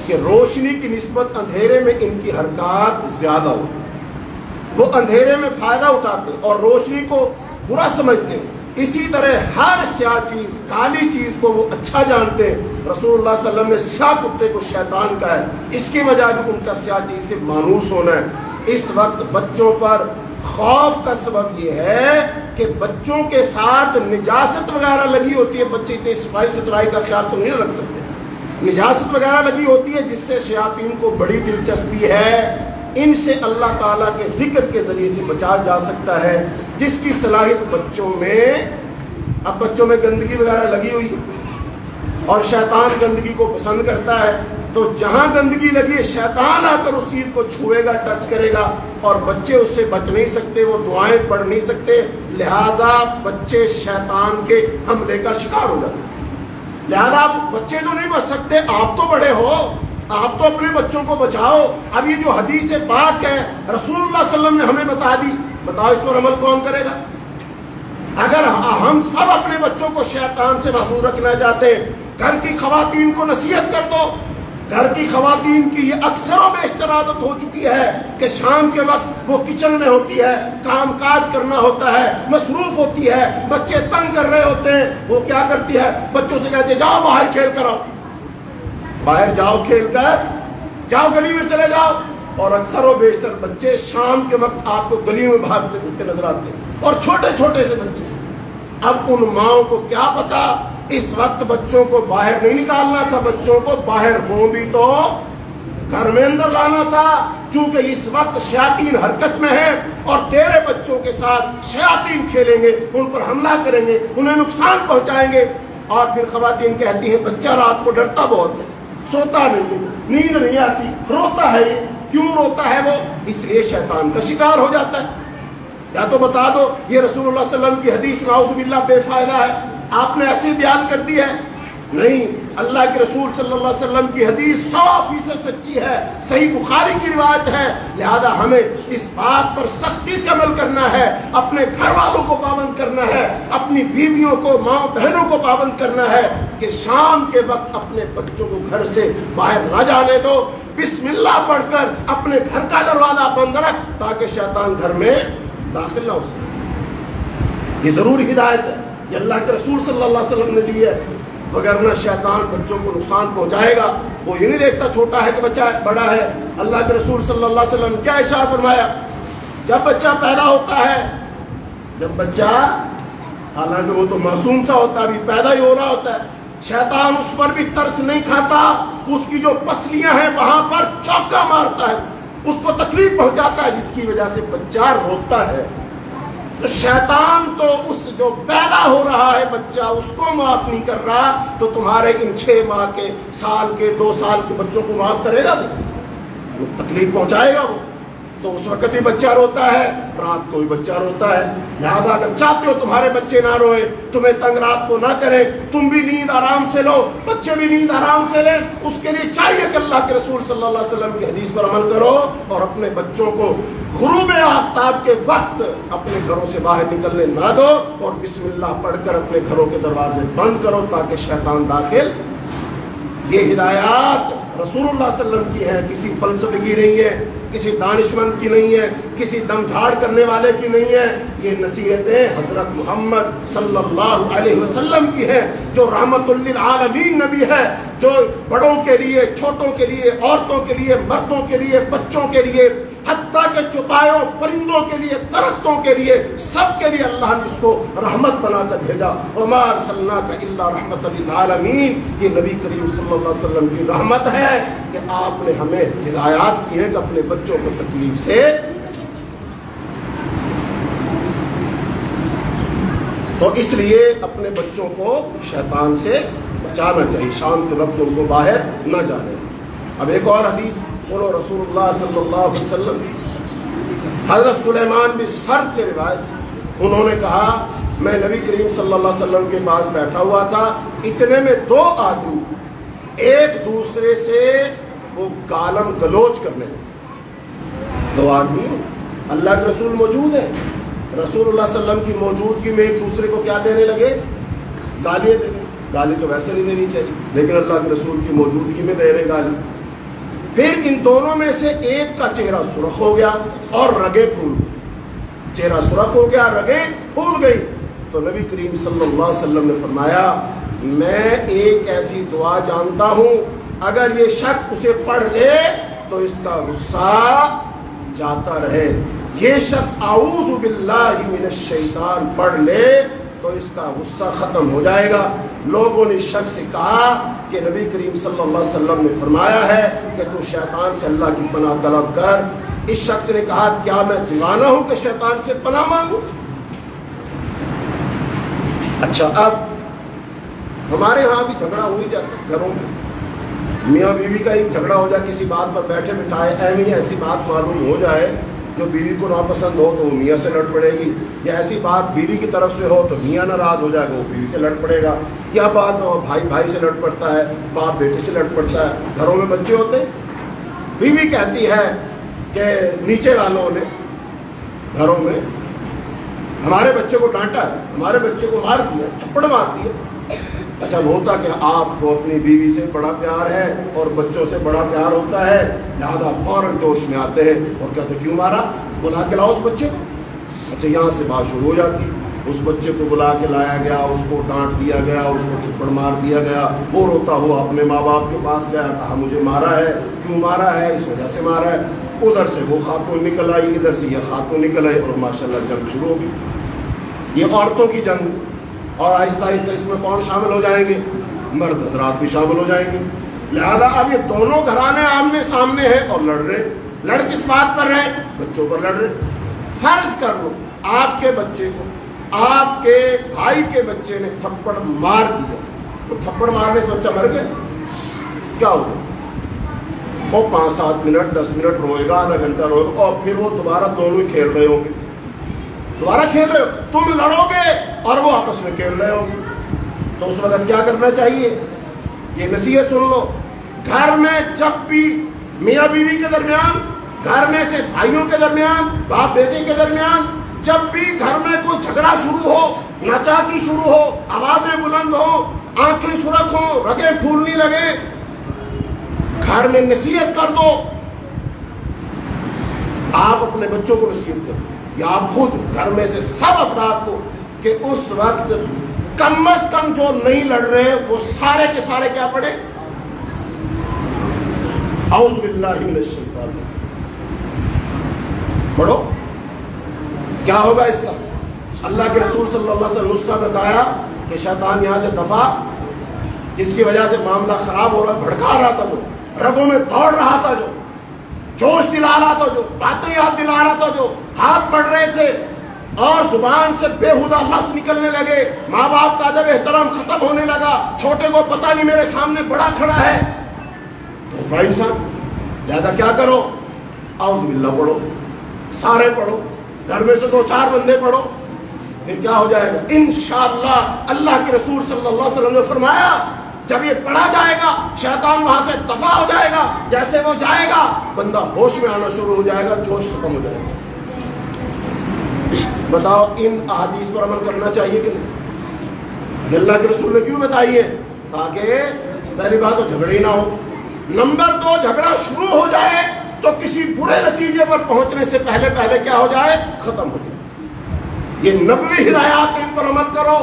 کہ روشنی کی نسبت اندھیرے میں ان کی حرکات زیادہ ہوتی ہے، وہ اندھیرے میں فائدہ اٹھاتے اور روشنی کو برا سمجھتے ہیں، اسی طرح ہر سیاہ چیز، کالی چیز کو وہ اچھا جانتے ہیں۔ رسول اللہ صلی اللہ علیہ وسلم نے سیاہ کتے کو شیطان کہا ہے، اس کی وجہ بھی ان کا سیاہ چیز سے مانوس ہونا ہے۔ اس وقت بچوں پر خوف کا سبب یہ ہے کہ بچوں کے ساتھ نجاست وغیرہ لگی ہوتی ہے، بچے اتنی صفائی ستھرائی کا خیال تو نہیں رکھ سکتے، نجاست وغیرہ لگی ہوتی ہے جس سے شیاطین کو بڑی دلچسپی ہے۔ ان سے اللہ تعالیٰ کے ذکر کے ذریعے سے بچا جا سکتا ہے، جس کی صلاحیت بچوں میں، اب بچوں میں گندگی وغیرہ لگی ہوئی اور شیطان گندگی کو پسند کرتا ہے، تو جہاں گندگی لگی ہے شیطان آ کر اس چیز کو چھوئے گا، ٹچ کرے گا، اور بچے اس سے بچ نہیں سکتے، وہ دعائیں پڑھ نہیں سکتے، لہٰذا بچے شیطان کے حملے کا شکار ہو جاتے ہیں۔ لہذا آپ بچے تو نہیں بچ سکتے، آپ تو بڑے ہو، آپ تو اپنے بچوں کو بچاؤ۔ اب یہ جو حدیث پاک ہے رسول اللہ صلی اللہ علیہ وسلم نے ہمیں بتا دی، بتاؤ اس پر عمل کون کرے گا؟ اگر ہم سب اپنے بچوں کو شیطان سے محفوظ رکھنا چاہتے ہیں، گھر کی خواتین کو نصیحت کر دو۔ گھر کی خواتین کی یہ اکثر و بیشتر عادت ہو چکی ہے کہ شام کے وقت وہ کچن میں ہوتی ہے، کام کاج کرنا ہوتا ہے، مصروف ہوتی ہے، بچے تنگ کر رہے ہوتے ہیں، وہ کیا کرتی ہے، بچوں سے کہتے ہیں جاؤ باہر کھیل کر آؤ، باہر جاؤ کھیل کر جاؤ، گلی میں چلے جاؤ، اور اکثر و بیشتر بچے شام کے وقت آپ کو گلی میں بھاگتے پھرتے نظر آتے ہیں، اور چھوٹے چھوٹے سے بچے۔ اب ان ماؤں کو کیا پتا اس وقت بچوں کو باہر نہیں نکالنا تھا، بچوں کو باہر ہوں بھی تو گھر میں اندر لانا تھا، چونکہ اس وقت شیاطین حرکت میں ہیں اور تیرے بچوں کے ساتھ شیاطین کھیلیں گے، ان پر حملہ کریں گے، انہیں نقصان پہنچائیں گے۔ اور پھر خواتین کہتی ہیں بچہ رات کو ڈرتا بہت ہے، سوتا نہیں ہے، نیند نہیں آتی، روتا ہے، یہ کیوں روتا ہے؟ وہ اس لیے شیطان کا شکار ہو جاتا ہے۔ یا تو بتا دو یہ رسول اللہ صلی اللہ علیہ وسلم کی حدیث نعوذ باللہ بے فائدہ ہے، آپ نے ایسے بیان کر دی ہے؟ نہیں، اللہ کے رسول صلی اللہ علیہ وسلم کی حدیث 100% سچی ہے، صحیح بخاری کی روایت ہے، لہذا ہمیں اس بات پر سختی سے عمل کرنا ہے، اپنے گھر والوں کو پابند کرنا ہے، اپنی بیویوں کو، ماں بہنوں کو پابند کرنا ہے کہ شام کے وقت اپنے بچوں کو گھر سے باہر نہ جانے دو، بسم اللہ پڑھ کر اپنے گھر کا دروازہ بند رکھ تاکہ شیطان گھر میں داخل نہ ہو سکے۔ یہ ضرور ہدایت ہے، یہ اللہ کے رسول صلی اللہ علیہ وسلم نے دی ہے، وگرنہ شیطان بچوں کو نقصان پہنچائے گا۔ وہ یہ نہیں دیکھتا چھوٹا ہے کہ بچہ بڑا ہے۔ اللہ کے رسول صلی اللہ علیہ وسلم کیا ارشاد فرمایا؟ جب بچہ پیدا ہوتا ہے، جب بچہ، حالانکہ وہ تو معصوم سا ہوتا ہے، ابھی پیدا ہی ہو رہا ہوتا ہے، شیطان اس پر بھی ترس نہیں کھاتا، اس کی جو پسلیاں ہیں وہاں پر چوکا مارتا ہے، اس کو تکلیف پہنچاتا ہے، جس کی وجہ سے بچہ روتا ہے۔ تو شیطان تو اس جو پیدا ہو رہا ہے بچہ اس کو معاف نہیں کر رہا، تو تمہارے ان 6 ماہ کے، سال کے، 2 سال کے بچوں کو معاف کرے گا؟ وہ تکلیف پہنچائے گا۔ وہ تو اس وقت ہی بچہ روتا ہے، رات کو بھی بچہ روتا ہے۔ لہذا اگر چاہتے ہو تمہارے بچے نہ روئیں، تمہیں تنگ رات کو نہ کریں، تم بھی نیند آرام سے لو، بچے بھی نیند آرام سے لیں، اس کے لیے چاہیے کہ اللہ کے رسول صلی اللہ علیہ وسلم کی حدیث پر عمل کرو اور اپنے بچوں کو غروب آفتاب کے وقت اپنے گھروں سے باہر نکلنے نہ دو، اور بسم اللہ پڑھ کر اپنے گھروں کے دروازے بند کرو تاکہ شیطان داخل۔ یہ ہدایات رسول اللہ صلی اللہ علیہ وسلم کی ہے، کسی فلسفے کی نہیں ہے، کسی دانشمند کی نہیں ہے، کسی دم دھاڑ کرنے والے کی نہیں ہے، یہ نصیحتیں حضرت محمد صلی اللہ علیہ وسلم کی ہے، جو رحمت للعالمین نبی ہے، جو بڑوں کے لیے، چھوٹوں کے لیے، عورتوں کے لیے، مردوں کے لیے، بچوں کے لیے، حتیٰ کہ چوپایوں، پرندوں کے لیے، درختوں کے لیے، سب کے لیے اللہ نے اس کو رحمت بنا کر بھیجا۔ وما ارسلناک الا رحمۃ للعالمین، یہ نبی کریم صلی اللہ علیہ وسلم کی رحمت ہے کہ آپ نے ہمیں ہدایات کی ہے کہ اپنے بچوں کو تکلیف سے۔ تو اس لیے اپنے بچوں کو شیطان سے بچانا چاہیے، شام کے وقت ان کو باہر نہ جانے۔ اب ایک اور حدیث سنو، رسول اللہ صلی اللہ علیہ وسلم، حضرت سلیمان بن سرد سے روایت، انہوں نے کہا میں نبی کریم صلی اللہ علیہ وسلم کے پاس بیٹھا ہوا تھا، اتنے میں 2 آدمی ایک دوسرے سے وہ گالم گلوچ کرنے لگے۔ 2 آدمی، اللہ کے رسول موجود ہیں، رسول اللہ صلی اللہ علیہ وسلم کی موجودگی میں ایک دوسرے کو کیا دینے لگے؟ گالیاں دینے۔ گالی تو ویسے نہیں دینی چاہیے، لیکن اللہ کے رسول کی موجودگی میں دے رہے گالی۔ پھر ان دونوں میں سے ایک کا چہرہ سرخ ہو گیا اور رگیں پھول گئی. چہرہ سرخ ہو گیا، رگیں پھول گئی. تو نبی کریم صلی اللہ علیہ وسلم نے فرمایا میں ایک ایسی دعا جانتا ہوں اگر یہ شخص اسے پڑھ لے تو اس کا غصہ جاتا رہے. یہ شخص اعوذ باللہ من الشیطان پڑھ لے تو اس کا غصہ ختم ہو جائے گا. لوگوں نے اس شخص سے کہا کہ نبی کریم صلی اللہ علیہ وسلم نے فرمایا ہے کہ تو شیطان سے اللہ کی پناہ طلب کر. اس شخص نے کہا کیا میں دیوانہ ہوں کہ شیطان سے پناہ مانگوں؟ اچھا اب ہمارے ہاں بھی جھگڑا ہو ہی جاتا ہے گھروں میں. میاں بیوی کا ہی جھگڑا ہو جائے کسی بات پر بیٹھے بٹھائے، ایسی بات معلوم ہو جائے جو بیوی کو ناپسند ہو تو وہ میاں سے لڑ پڑے گی، یا ایسی بات بیوی کی طرف سے ہو تو میاں ناراض ہو جائے گا وہ بیوی سے لڑ پڑے گا، یا بات ہو بھائی بھائی سے لڑ پڑتا ہے، باپ بیٹے سے لڑ پڑتا ہے. گھروں میں بچے ہوتے ہیں، بیوی کہتی ہے کہ نیچے والوں نے گھروں میں ہمارے بچے کو ڈانٹا ہے، ہمارے بچے کو مار دیا، تھپڑ مار دیا. اچھا ہوتا کہ آپ کو اپنی بیوی سے بڑا پیار ہے اور بچوں سے بڑا پیار ہوتا ہے، لہٰذا فوراً جوش میں آتے ہیں اور کہتے کیوں مارا، بلا کے لاؤ اس بچے کو. اچھا یہاں سے بات شروع ہو جاتی، اس بچے کو بلا کے لایا گیا، اس کو ڈانٹ دیا گیا، اس کو تھپڑ مار دیا گیا. وہ روتا ہوا اپنے ماں باپ کے پاس گیا، کہا مجھے مارا ہے، کیوں مارا ہے، اس وجہ سے مارا ہے. ادھر سے وہ خاتون نکل آئی، ادھر سے یہ خاتون نکل آئی اور ماشاءاللہ جنگ شروع ہو گئی. یہ عورتوں کی جنگ، اور آہستہ آہستہ اس میں کون شامل ہو جائیں گے؟ مرد حضرات بھی شامل ہو جائیں گے. لہذا اب یہ دونوں گھرانے آمنے سامنے ہیں اور لڑ رہے. لڑ کس بات پر رہے؟ بچوں پر لڑ رہے. فرض کر لو آپ کے بچے کو آپ کے بھائی کے بچے نے تھپڑ مار دیا، تو تھپڑ مارنے سے بچہ مر گیا، کیا ہوگا؟ وہ 5-7 منٹ 10 منٹ روئے گا، آدھا گھنٹہ روئے گا، اور پھر وہ دوبارہ دونوں ہی کھیل رہے ہوں گے. دوبارہ کھیل رہے ہو، تم لڑو گے اور وہ آپس میں کھیل رہے ہو. تو اس وقت کیا کرنا چاہیے؟ یہ نصیحت سن لو. گھر میں جب بھی میاں بیوی کے درمیان، گھر میں سے بھائیوں کے درمیان، باپ بیٹے کے درمیان، جب بھی گھر میں کوئی جھگڑا شروع ہو، ناچاکی شروع ہو، آوازیں بلند ہو، آنکھیں سرخ ہو، رگیں پھولنے لگے، گھر میں نصیحت کر دو. آپ اپنے بچوں کو نصیحت کرو یا آپ خود گھر میں سے سب افراد کو، کہ اس وقت کم از کم جو نہیں لڑ رہے وہ سارے کے سارے کیا پڑھے؟ اعوذ باللہ من الشیطان پڑھو. کیا ہوگا اس کا؟ اللہ کے رسول صلی اللہ علیہ وسلم نے نسخہ بتایا کہ شیطان یہاں سے دفع، جس کی وجہ سے معاملہ خراب ہو رہا، بھڑکا رہا تھا، جو رگوں میں دوڑ رہا تھا، جو جوش دلا رہا تھا، جو باتیں یاد دلا رہا تھا، جو ہاتھ بڑھ رہے تھے اور زبان سے بےہودہ لفظ نکلنے لگے، ماں باپ کا ادب احترام ختم ہونے لگا، چھوٹے کو پتہ نہیں میرے سامنے بڑا کھڑا ہے، تو بڑا انسان. لہذا کیا کرو؟ اعوذ باللہ پڑھو، سارے پڑھو، گھر میں سے 2-4 بندے پڑھو، پھر کیا ہو جائے گا؟ انشاءاللہ اللہ کے رسول صلی اللہ علیہ وسلم نے فرمایا جب یہ پڑھا جائے گا شیطان وہاں سے دفع ہو جائے گا، جیسے وہ جائے گا بندہ ہوش میں آنا شروع ہو جائے گا، جوش ختم ہو جائے گا. بتاؤ ان احادیث پر عمل کرنا چاہیے کہ نہیں؟ اللہ کے رسول نے کیوں بتائی ہے؟ تاکہ پہلی بات تو جھگڑے نہ ہو، نمبر 2 جھگڑا شروع ہو جائے تو کسی برے نتیجے پر پہنچنے سے پہلے کیا ہو جائے؟ ختم ہو جائے. یہ نبوی ہدایات، ان پر عمل کرو.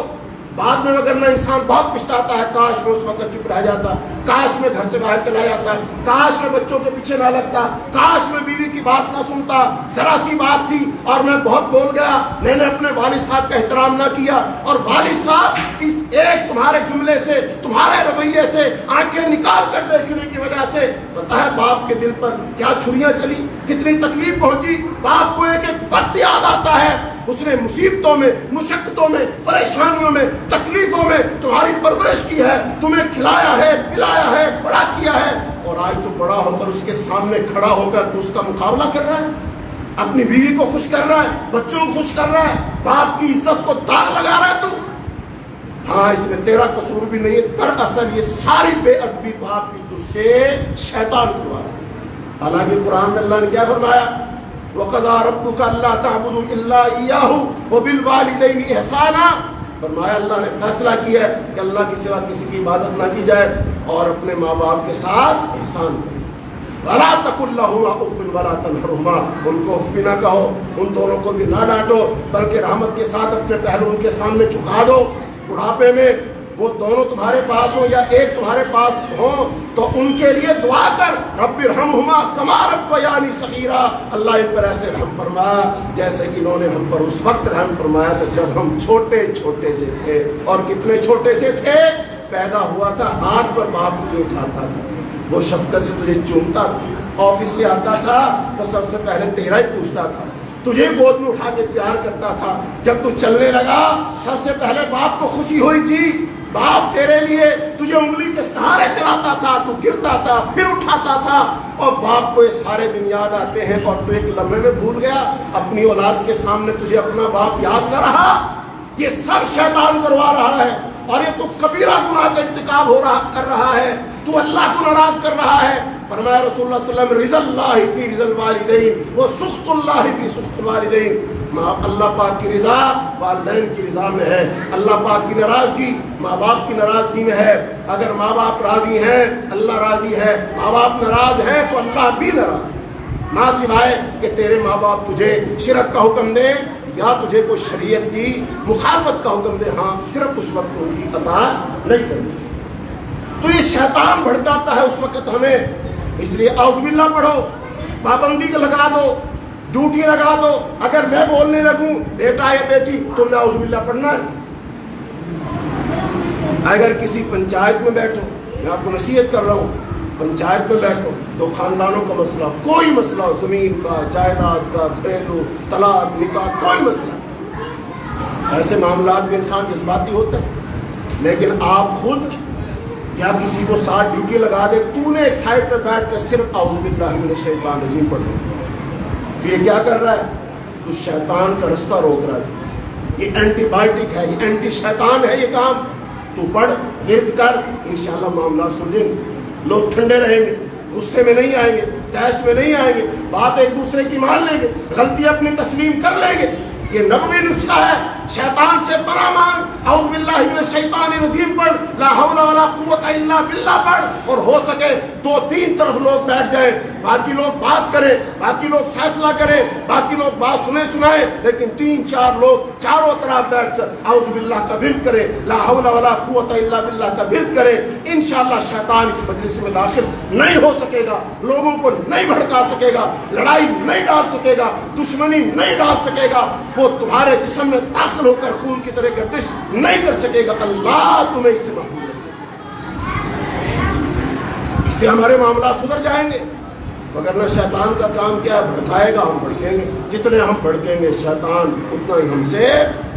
بعد میں اگر نہ انسان بہت پچھتاتا ہے، کاش میں اس وقت چپ رہ جاتا، کاش میں گھر سے باہر چلا جاتا، کاش میں بچوں کے پیچھے نہ لگتا، کاش میں بیوی کی بات نہ سنتا، ذرا سی بات تھی اور میں بہت بول گیا، میں نے اپنے والد صاحب کا احترام نہ کیا، اور والد صاحب اس ایک تمہارے جملے سے، تمہارے رویے سے آنکھیں نکال کر دیکھنے کی وجہ سے پتہ ہے باپ کے دل پر کیا چھریاں چلی، کتنی تکلیف پہنچی. باپ کو ایک ایک وقت یاد آتا ہے، اس نے مصیبتوں میں، مشقتوں میں، پریشانیوں میں، تکلیفوں میں تمہاری پرورش کی ہے، تمہیں کھلایا ہے، پلایا ہے، بڑا کیا ہے، اور آج تو بڑا ہو کر اس کے سامنے کھڑا ہو کر تو اس کا مقابلہ کر رہا ہے، اپنی بیوی کو خوش کر رہا ہے، بچوں کو خوش کر رہا ہے، باپ کی عزت کو داغ لگا رہا ہے تو. ہاں اس میں تیرا قصور بھی نہیں ہے، دراصل یہ ساری بے ادبی باپ کی تجھ سے شیطان کروا رہا ہے. حالانکہ قرآن میں اللہ نے کیا فرمایا؟ وَقَضَىٰ رَبُّكَ أَلَّا تَعْبُدُوا إِلَّا إِيَّاهُ وَبِالْوَالِدَيْنِ إِحْسَانًا. فرمایا اللہ نے فیصلہ کیا ہے کہ اللہ کے سوا کسی کی عبادت نہ کی جائے اور اپنے ماں باپ کے ساتھ احسان کرو. ولا تقل لهما اف ولا تنهرهما، ان کو اف بھی نہ کہو، ان دونوں کو بھی نہ ڈانٹو، بلکہ رحمت کے ساتھ اپنے پہلو ان کے سامنے جھکا دو۔ بڑھاپے میں وہ دونوں تمہارے پاس ہوں یا ایک تمہارے پاس ہوں تو ان کے لیے دعا کر، رب ارحمہما کما ربیانی صغیرا، اللہ ان پر ایسے رحم فرما جیسے کہ انہوں نے ہم پر اس وقت رحم فرمایا تھا جب ہم چھوٹے چھوٹے سے تھے۔ اور کتنے چھوٹے سے تھے؟ پیدا ہوا تھا ہاتھ پر باپ تجھے اٹھاتا تھا، وہ شفقت سے تجھے چومتا تھا، آفس سے آتا تھا تو سب سے پہلے تیرا ہی پوچھتا تھا، تجھے گود میں اٹھا کے پیار کرتا تھا، جب تو چلنے لگا سب سے پہلے باپ کو خوشی ہوئی تھی، باپ تیرے لیے تجھے انگلی کے سہارے چلاتا تھا، تو گرتا تھا پھر اٹھاتا تھا، اور باپ کو یہ سارے دن یاد آتے ہیں اور تو ایک لمحے میں بھول گیا، اپنی اولاد کے سامنے تجھے اپنا باپ یاد نہ رہا۔ یہ سب شیطان کروا رہا ہے، اور یہ تو کبیرہ گناہ کا ارتکاب کر رہا ہے، تو اللہ کو ناراض کر رہا ہے۔ فرمایا رسول اللہ صلی اللہ علیہ وسلم، رضا اللہ فی رضا الوالدین و سخط اللہ فی سخط الوالدین، اللہ پاک کی رضا والدین کی رضا میں ہے، اللہ پاک کی ناراضگی ماں باپ کی ناراضگی میں ہے۔ اگر ماں باپ راضی ہیں اللہ راضی ہے، ماں باپ ناراض ہیں تو اللہ بھی ناراض ہے، نہ سوائے کہ تیرے ماں باپ تجھے شرک کا حکم دے یا تجھے کوئی شریعت کی مخالفت کا حکم دے، ہاں صرف اس وقت ان کی اطاعت نہیں کرنی۔ تو یہ شیطان بھڑکاتا ہے اس وقت ہمیں، اس لیے اعوذ باللہ پڑھو، پابندی کا لگا دو، ڈیوٹی لگا دو۔ اگر میں بولنے لگوں بیٹا یا بیٹی تم نے اعوذ باللہ پڑھنا ہے۔ اگر کسی پنچایت میں بیٹھو، میں آپ کو نصیحت کر رہا ہوں، پنچایت میں بیٹھو، دو خاندانوں کا مسئلہ، کوئی مسئلہ ہو، زمین کا، جائیداد کا، گھریلو، طلاق، نکاح، کوئی مسئلہ، ایسے معاملات میں انسان جذباتی ہوتا ہے، لیکن آپ خود یا کسی کو ساتھ ڈیوٹی لگا دے، تو نے ایک سائڈ پہ بیٹھ کے صرف اعوذ باللہ من الشیطان الرجیم پڑھ لو، یہ کیا کر رہا ہے؟ تو شیطان کا رستہ روک رہا ہے، یہ اینٹی بائیوٹک ہے، یہ اینٹی شیطان ہے، یہ کام تو پڑھ، ورد کر، انشاءاللہ معاملات سلجھیں گے، لوگ ٹھنڈے رہیں گے، غصے میں نہیں آئیں گے، تیش میں نہیں آئیں گے، بات ایک دوسرے کی مان لیں گے، غلطی اپنی تسلیم کر لیں گے۔ یہ نبوی نسخہ ہے، شیطان سے پناہ مانگ، اعوذ باللہ من الشیطان الرجیم پڑھ، لا حول ولا قوت الا باللہ پڑھ، اور ہو سکے دو تین طرف لوگ بیٹھ جائیں، باقی لوگ بات کریں، باقی لوگ فیصلہ کریں، باقی لوگ بات سنائیں، لیکن تین چار لوگ چاروں طرف بیٹھ کر اعوذ باللہ کا ورد کریں، لا حول ولا قوت الا باللہ کا ورد کریں، انشاءاللہ شیطان اس مجلس میں داخل نہیں ہو سکے گا، لوگوں کو نہیں بھڑکا سکے گا، لڑائی نہیں ڈال سکے گا، دشمنی نہیں ڈال سکے گا، وہ تمہارے جسم میں داخل ہو کر خون کی طرح گردش نہیں کر سکے گا۔ اللہ تمہیں اس سے محفوظ رکھے، اس سے ہمارے معاملات سدھر جائیں گے۔ وگرنہ شیطان کا کام کیا ہے؟ بھڑکائے گا، ہم بھڑکیں گے، جتنے ہم بھڑکیں گے شیطان اتنا ہی ہم سے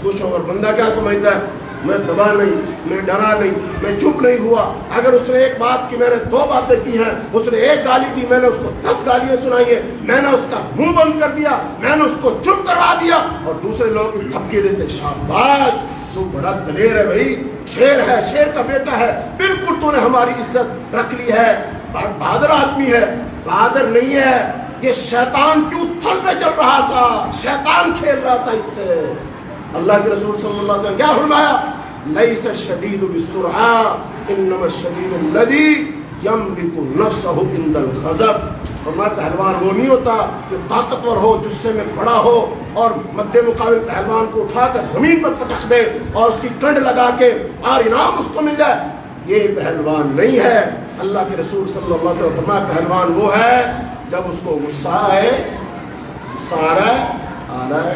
خوش ہوگا۔ بندہ کیا سمجھتا ہے؟ میں دبا نہیں، میں ڈرا نہیں، میں چپ نہیں ہوا، اگر اس نے ایک بات کی میں نے دو باتیں کی ہیں، اس نے ایک گالی دی میں نے اس کو 10 گالیاں سنائی ہیں، میں نے اس کا منہ بند کر دیا، میں نے اس کو چپ کروا دیا، اور دوسرے لوگ دھمکی دیتے، شاباش تو بڑا دلیر ہے بھائی، شیر ہے، شیر کا بیٹا ہے، بالکل تو نے ہماری عزت رکھ لی ہے، بہادر آدمی ہے۔ بہادر نہیں ہے، یہ شیطان کی اتھل پہ چل رہا تھا، شیطان کھیل رہا تھا اس سے۔ اللہ کے رسول صلی اللہ علیہ وسلم کیا فرمایا؟ لیس الشدید بالسرعہ انما الشدید الذی یملک نفسہ عند الغضب۔ فرمایا پہلوان وہ نہیں ہوتا جو طاقتور ہو، جسے میں بڑا ہو اور مد مقابل پہلوان کو اٹھا کر زمین پر پٹخ دے اور اس کی کنڈ لگا کے اور انعام اس کو مل جائے، یہ پہلوان نہیں ہے۔ اللہ کے رسول صلی اللہ علیہ وسلم فرمایا پہلوان وہ ہے جب اس کو غصہ آئے، غصہ آ رہا ہے،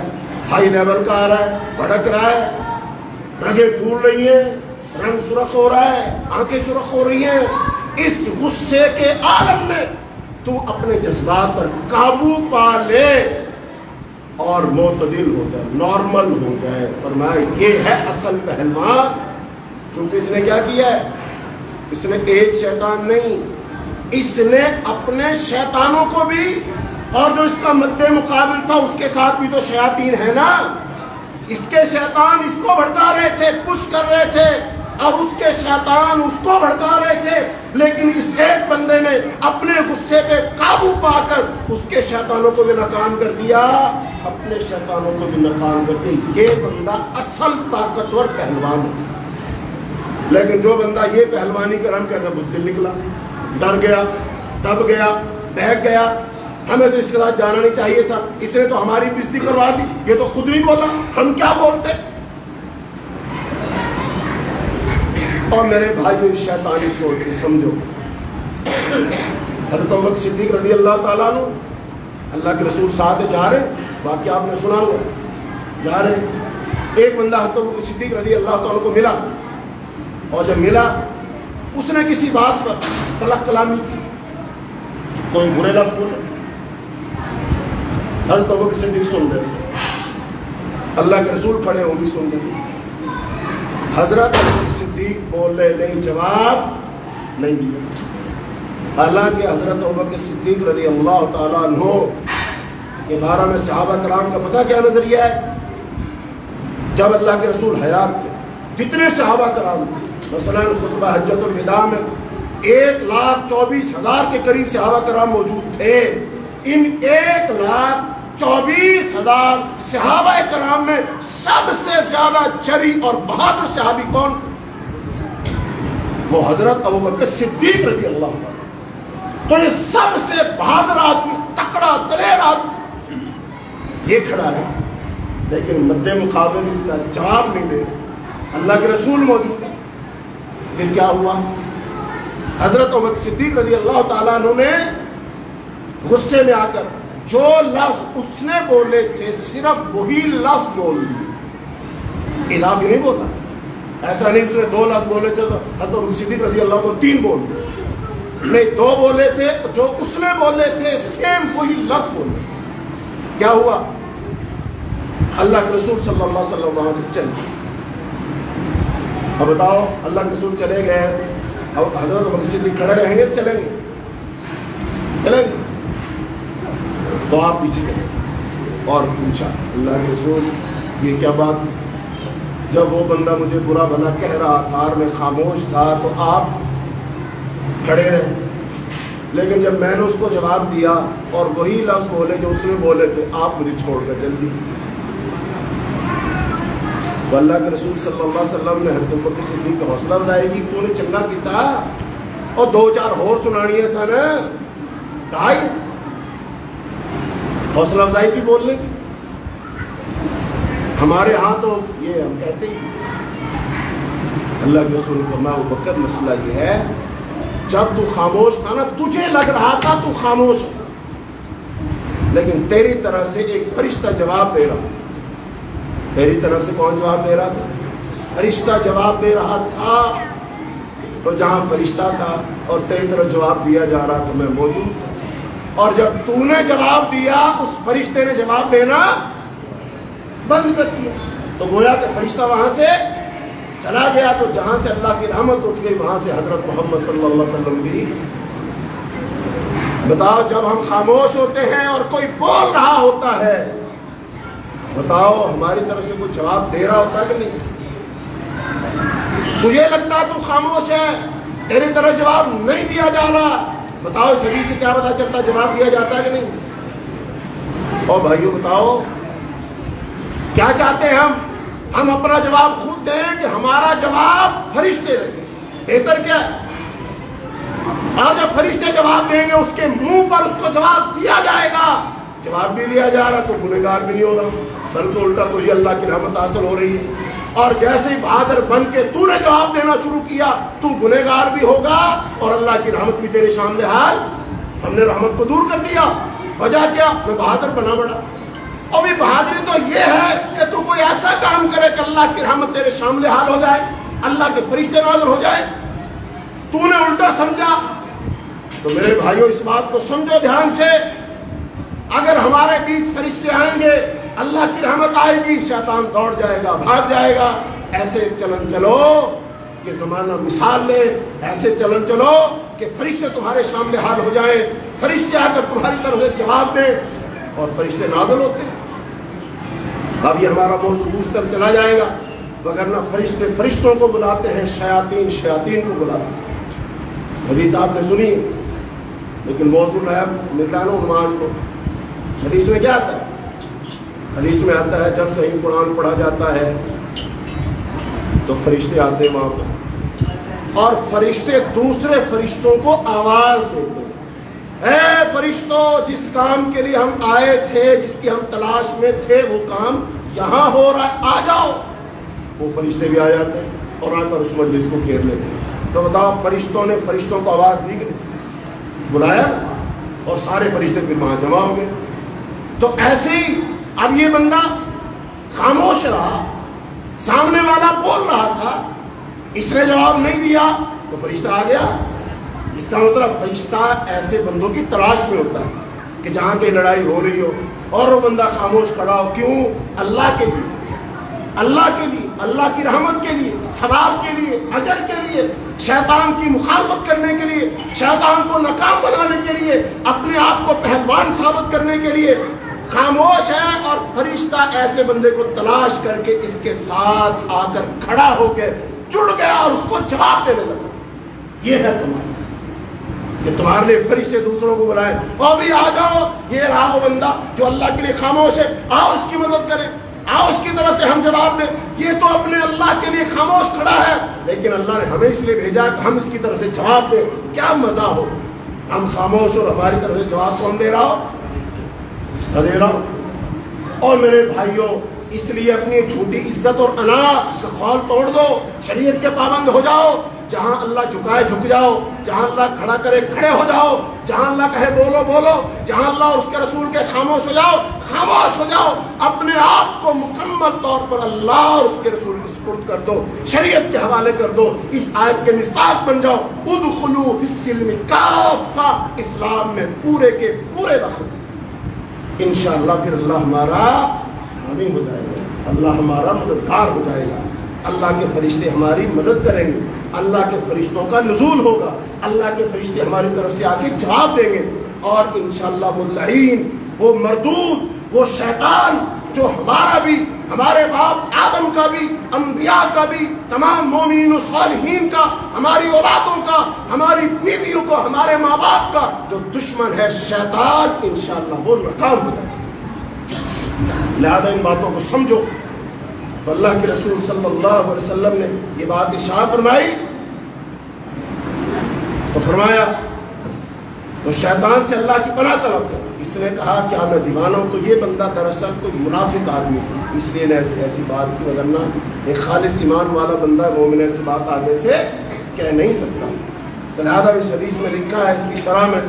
ہائی لیول کا آ رہا ہے، بھڑک رہا ہے، رگیں پھول رہی ہیں، رنگ سرخ ہو رہا ہے، آنکھیں سرخ ہو رہی ہیں، اس غصے کے عالم میں تو اپنے جذبات پر قابو پا لے اور معتدل ہو جائے، نارمل ہو جائے۔ فرمایا یہ ہے اصل پہلوان۔ چونکہ اس نے کیا کیا ہے؟ اس نے ایک شیطان نہیں، اس نے اپنے شیطانوں کو بھی، اور جو اس کا مد مقابل تھا اس کے ساتھ بھی تو شیاطین ہے نا، اس کے شیطان اس کو بھڑکا رہے تھے، پش کر رہے تھے، اور اس کے شیطان اس کو بھڑکا رہے تھے، لیکن اس ایک بندے نے اپنے غصے پہ قابو پا کر اس کے شیطانوں کو بھی ناکام کر دیا، اپنے شیطانوں کو بھی ناکام کر دیا۔ یہ بندہ اصل طاقتور پہلوان ہے۔ لیکن جو بندہ یہ پہلوانی کر ہم کہتے ہیں بزدل نکلا، ڈر گیا، دب گیا، بہک گیا, ہمیں تو اس کے ساتھ جانا نہیں چاہیے تھا, اس نے تو ہماری بےزتی کروا دی, یہ تو خود نہیں بولا, ہم کیا بولتے. اور میرے بھائیو اس شیطانی سوچ کو سمجھو. حضرت ابوبکر صدیق رضی اللہ تعالیٰ عنہ, اللہ کے رسول ساتھ جا رہے, واقعہ آپ نے سنا ہوا, جا رہے, ایک بندہ حضرت ابوبکر صدیق رضی اللہ تعالیٰ کو ملا, اور جب ملا اس نے کسی بات پر تلخ کلامی کی, کوئی برے لفظ بولے, حضرت ابوبکر صدیق سن رہے, اللہ کے رسول کھڑے وہ بھی سن رہے. حضرت ابوبکر صدیق بولے نہیں, جواب نہیں دیا. حالانکہ حضرت ابوبکر صدیق رضی اللہ تعالیٰ عنہ کے بارے میں صحابہ کرام کا پتہ کیا نظریہ ہے؟ جب اللہ کے رسول حیات تھے, جتنے صحابہ کرام تھے, مثلا خطبہ حجۃ الوداع میں 1,24,000 کے قریب صحابہ کرام موجود تھے. ان 1,24,000 صحابہ کرام میں سب سے زیادہ جری اور بہادر صحابی کون تھے؟ وہ حضرت ابوبکر صدیق رضی اللہ تعالیٰ. تو یہ سب سے بہادر آدمی, تکڑا دلیر آدمی, یہ کھڑا ہے, لیکن مد مقابل کا جواب نہیں دے. اللہ کے رسول موجود ہے. پھر کیا ہوا؟ حضرت ابوبکر صدیق رضی اللہ تعالیٰ عنہ نے غصے میں آ کر جو لفظ اس نے بولے تھے صرف وہی لفظ بول دیے, اضافی نہیں بولا. ایسا نہیں اس نے 2 لفظ بولے تھے تو حضرت ابوبکر صدیق رضی اللہ عنہ 3 بول دیے, نہیں 2 بولے تھے, جو اس نے بولے تھے سیم وہی لفظ بولے. کیا ہوا؟ اللہ کے رسول صلی اللہ علیہ وسلم وہاں سے چل گئے. اب بتاؤ, اللہ کے رسول چلے گئے, اب حضرت ابوبکر صدیق کھڑے رہیں گے, چلیں گے, چلیں گے, تو آپ پیچھے چلے. اور پوچھا اللہ کے رسول یہ کیا بات ہے؟ جب وہ بندہ مجھے برا بھلا کہہ رہا تھا اور میں خاموش تھا تو آپ کھڑے رہے, لیکن جب میں نے اس کو جواب دیا اور وہی لفظ بولے جو اس نے بولے تھے, آپ مجھے چھوڑ کر چل دیے. تو اللہ کے رسول صلی اللہ علیہ وسلم نے حضرت ابوبکر صدیق کی حوصلہ افزائی کی, تو نے چنگا کیتا, اور 2-4 اور سنانی ہے سن ڈھائی حوصلہ افزائی کی بولنے کی. ہمارے ہاں تو یہ ہم کہتے ہیں. اللہ کے رسول نے فرمایا ابوبکر مسئلہ یہ ہے, جب تو خاموش تھا نا, تجھے لگ رہا تھا تو خاموش ہے, لیکن تیری طرف سے ایک فرشتہ جواب دے رہا. تیری طرف سے کون جواب دے رہا تھا؟ فرشتہ جواب دے رہا تھا. تو جہاں فرشتہ تھا اور تیری طرف جواب دیا جا رہا تو میں موجود تھا, اور جب تو نے جواب دیا اس فرشتے نے جواب دینا بند کر دیا. تو گویا کہ فرشتہ وہاں سے چلا گیا, تو جہاں سے اللہ کی رحمت اٹھ گئی وہاں سے حضرت محمد صلی اللہ علیہ وسلم بھی. بتاؤ, جب ہم خاموش ہوتے ہیں اور کوئی بول رہا ہوتا ہے, بتاؤ ہماری طرف سے کوئی جواب دے رہا ہوتا ہے کہ نہیں؟ تجھے لگتا تو خاموش ہے, تیری طرف جواب نہیں دیا جا رہا, بتاؤ اس حدیث سے کیا پتہ چلتا جواب دیا جاتا ہے کہ نہیں؟ اور بھائیو بتاؤ کیا چاہتے ہیں ہم اپنا جواب خود دیں کہ ہمارا جواب فرشتے دیں؟ بہتر کیا ہے؟ اور جب فرشتے جواب دیں گے اس کے منہ پر اس کو جواب دیا جائے گا, جواب بھی دیا جا رہا تو گنہگار بھی نہیں ہو رہا, بلکہ الٹا تجھے اللہ کی رحمت حاصل ہو رہی ہے. اور جیسے ہی بہادر بن کے تو نے جواب دینا شروع کیا تو گنہگار بھی ہوگا اور اللہ کی رحمت بھی تیرے سامنے حال. ہم نے رحمت کو دور کر دیا, وجہ کیا؟ میں بہادر بنا بڑا. اور بھی بہادری تو یہ ہے کہ تو کوئی ایسا کام کرے کہ اللہ کی رحمت تیرے سامنے حال ہو جائے, اللہ کے فرشتے نازل ہو جائے. تو نے الٹا سمجھا. تو میرے بھائیوں اس بات کو سمجھو دھیان سے, اگر ہمارے بیچ فرشتے آئیں گے, اللہ کی رحمت آئے گی, شیطان دوڑ جائے گا, بھاگ جائے گا. ایسے چلن چلو کہ زمانہ مثال لے, ایسے چلن چلو کہ فرشتے تمہارے سامنے حال ہو جائیں, فرشتے آ کر تمہاری طرف سے جواب دیں اور فرشتے نازل ہوتے ہیں. اب یہ ہمارا موضوع دوسر چلا جائے گا, وگرنہ فرشتے فرشتوں کو بلاتے ہیں, شیاطین شیاطین کو بلاتے ہیں. حدیث آپ نے سنی ہے, لیکن موضوع نیا ملتا ہے نا عنوان کو. حدیث میں کیا آتا ہے؟ حدیث میں آتا ہے جب کہیں قرآن پڑھا جاتا ہے تو فرشتے آتے ہیں وہاں پر, اور فرشتے دوسرے فرشتوں کو آواز دیتے ہیں. اے فرشتوں، جس کام کے لیے ہم آئے تھے، جس کی ہم تلاش میں تھے، وہ کام یہاں ہو رہا ہے، آ جاؤ۔ وہ فرشتے بھی آ جاتے ہیں اور آ کر اس مجلس کو گھیر لیتے ہیں۔ تو بتاؤ، فرشتوں نے فرشتوں کو آواز دی کہ نہیں؟ بلایا، اور سارے فرشتے پھر وہاں جمع ہو گئے۔ تو ایسے ہی اب یہ بندہ خاموش رہا، سامنے والا بول رہا تھا، اس نے جواب نہیں دیا تو فرشتہ آ گیا۔ اس کا مطلب فرشتہ ایسے بندوں کی تلاش میں ہوتا ہے کہ جہاں کی لڑائی ہو رہی ہو اور وہ بندہ خاموش کھڑا ہو، کیوں؟ اللہ کے لیے، اللہ کے لیے، اللہ کی رحمت کے لیے، ثواب کے لیے، اجر کے لیے، شیطان کی مخالفت کرنے کے لیے، شیطان کو ناکام بنانے کے لیے، اپنے آپ کو پہلوان ثابت کرنے کے لیے خاموش ہے۔ اور فرشتہ ایسے بندے کو تلاش کر کے اس کے ساتھ آ کر کھڑا ہو کے جڑ گیا اور اس کو جواب دینے لگا۔ یہ ہے تمہارا کہ تمہارے لیے فرشتے دوسروں کو بلائیں، اور بھی آ جاؤ، یہ رہا وہ بندہ جو اللہ کے لیے خاموش ہے، آؤ اس کی مدد کریں، آؤ اس کی طرف سے ہم جواب دیں۔ یہ تو اپنے اللہ کے لیے خاموش کھڑا ہے، لیکن اللہ نے ہمیں اس لیے بھیجا کہ ہم اس کی طرف سے جواب دیں۔ کیا مزہ ہو، ہم خاموش اور ہماری طرف سے جواب کون دے رہا ہو؟ دے رہا ہو۔ اور میرے بھائیوں، اس لیے اپنی جھوٹی عزت اور انا کا خول توڑ دو، شریعت کے پابند ہو جاؤ۔ جہاں اللہ جھکائے جھک جاؤ، جہاں اللہ کھڑا کرے کھڑے ہو جاؤ، جہاں اللہ کہے بولو بولو، جہاں اللہ اور اس کے رسول کے خاموش ہو جاؤ، خاموش ہو جاؤ۔ اپنے آپ کو مکمل طور پر اللہ اور اس کے رسول کے سپرد کر دو، شریعت کے حوالے کر دو، اس آیت کے مصداق بن جاؤ۔ ادخلوا فی السلم کافہ، اسلام میں پورے کے پورے داخل۔ انشاءاللہ پھر اللہ ہمارا حامی ہو جائے گا، اللہ ہمارا مددگار ہو جائے گا، اللہ کے فرشتے ہماری مدد کریں گے، اللہ کے فرشتوں کا نزول ہوگا، اللہ کے فرشتے ہماری طرف سے آ کے جواب دیں گے، اور انشاءاللہ وہ لعین، وہ مردود، وہ شیطان جو ہمارا بھی، ہمارے باپ آدم کا بھی، انبیاء کا بھی، تمام مومنین و صالحین کا، ہماری اولادوں کا، ہماری بیویوں کو، ہمارے ماں باپ کا جو دشمن ہے شیطان، انشاءاللہ وہ ناکام ہو جائے۔ لہذا ان باتوں کو سمجھو۔ اللہ کے رسول صلی اللہ علیہ وسلم نے یہ بات ارشاد فرمائی تو فرمایا تو شیطان سے اللہ کی پناہ طلب کر۔ اس نے کہا کیا میں دیوانہ ہوں؟ تو یہ بندہ دراصل کوئی منافق آدمی تھا، اس لیے ایسی بات کی، وگرنہ ایک خالص ایمان والا بندہ مومن ایسی بات آگے سے کہہ نہیں سکتا۔ لہذا اس حدیث میں لکھا ہے، اس کی شرح میں،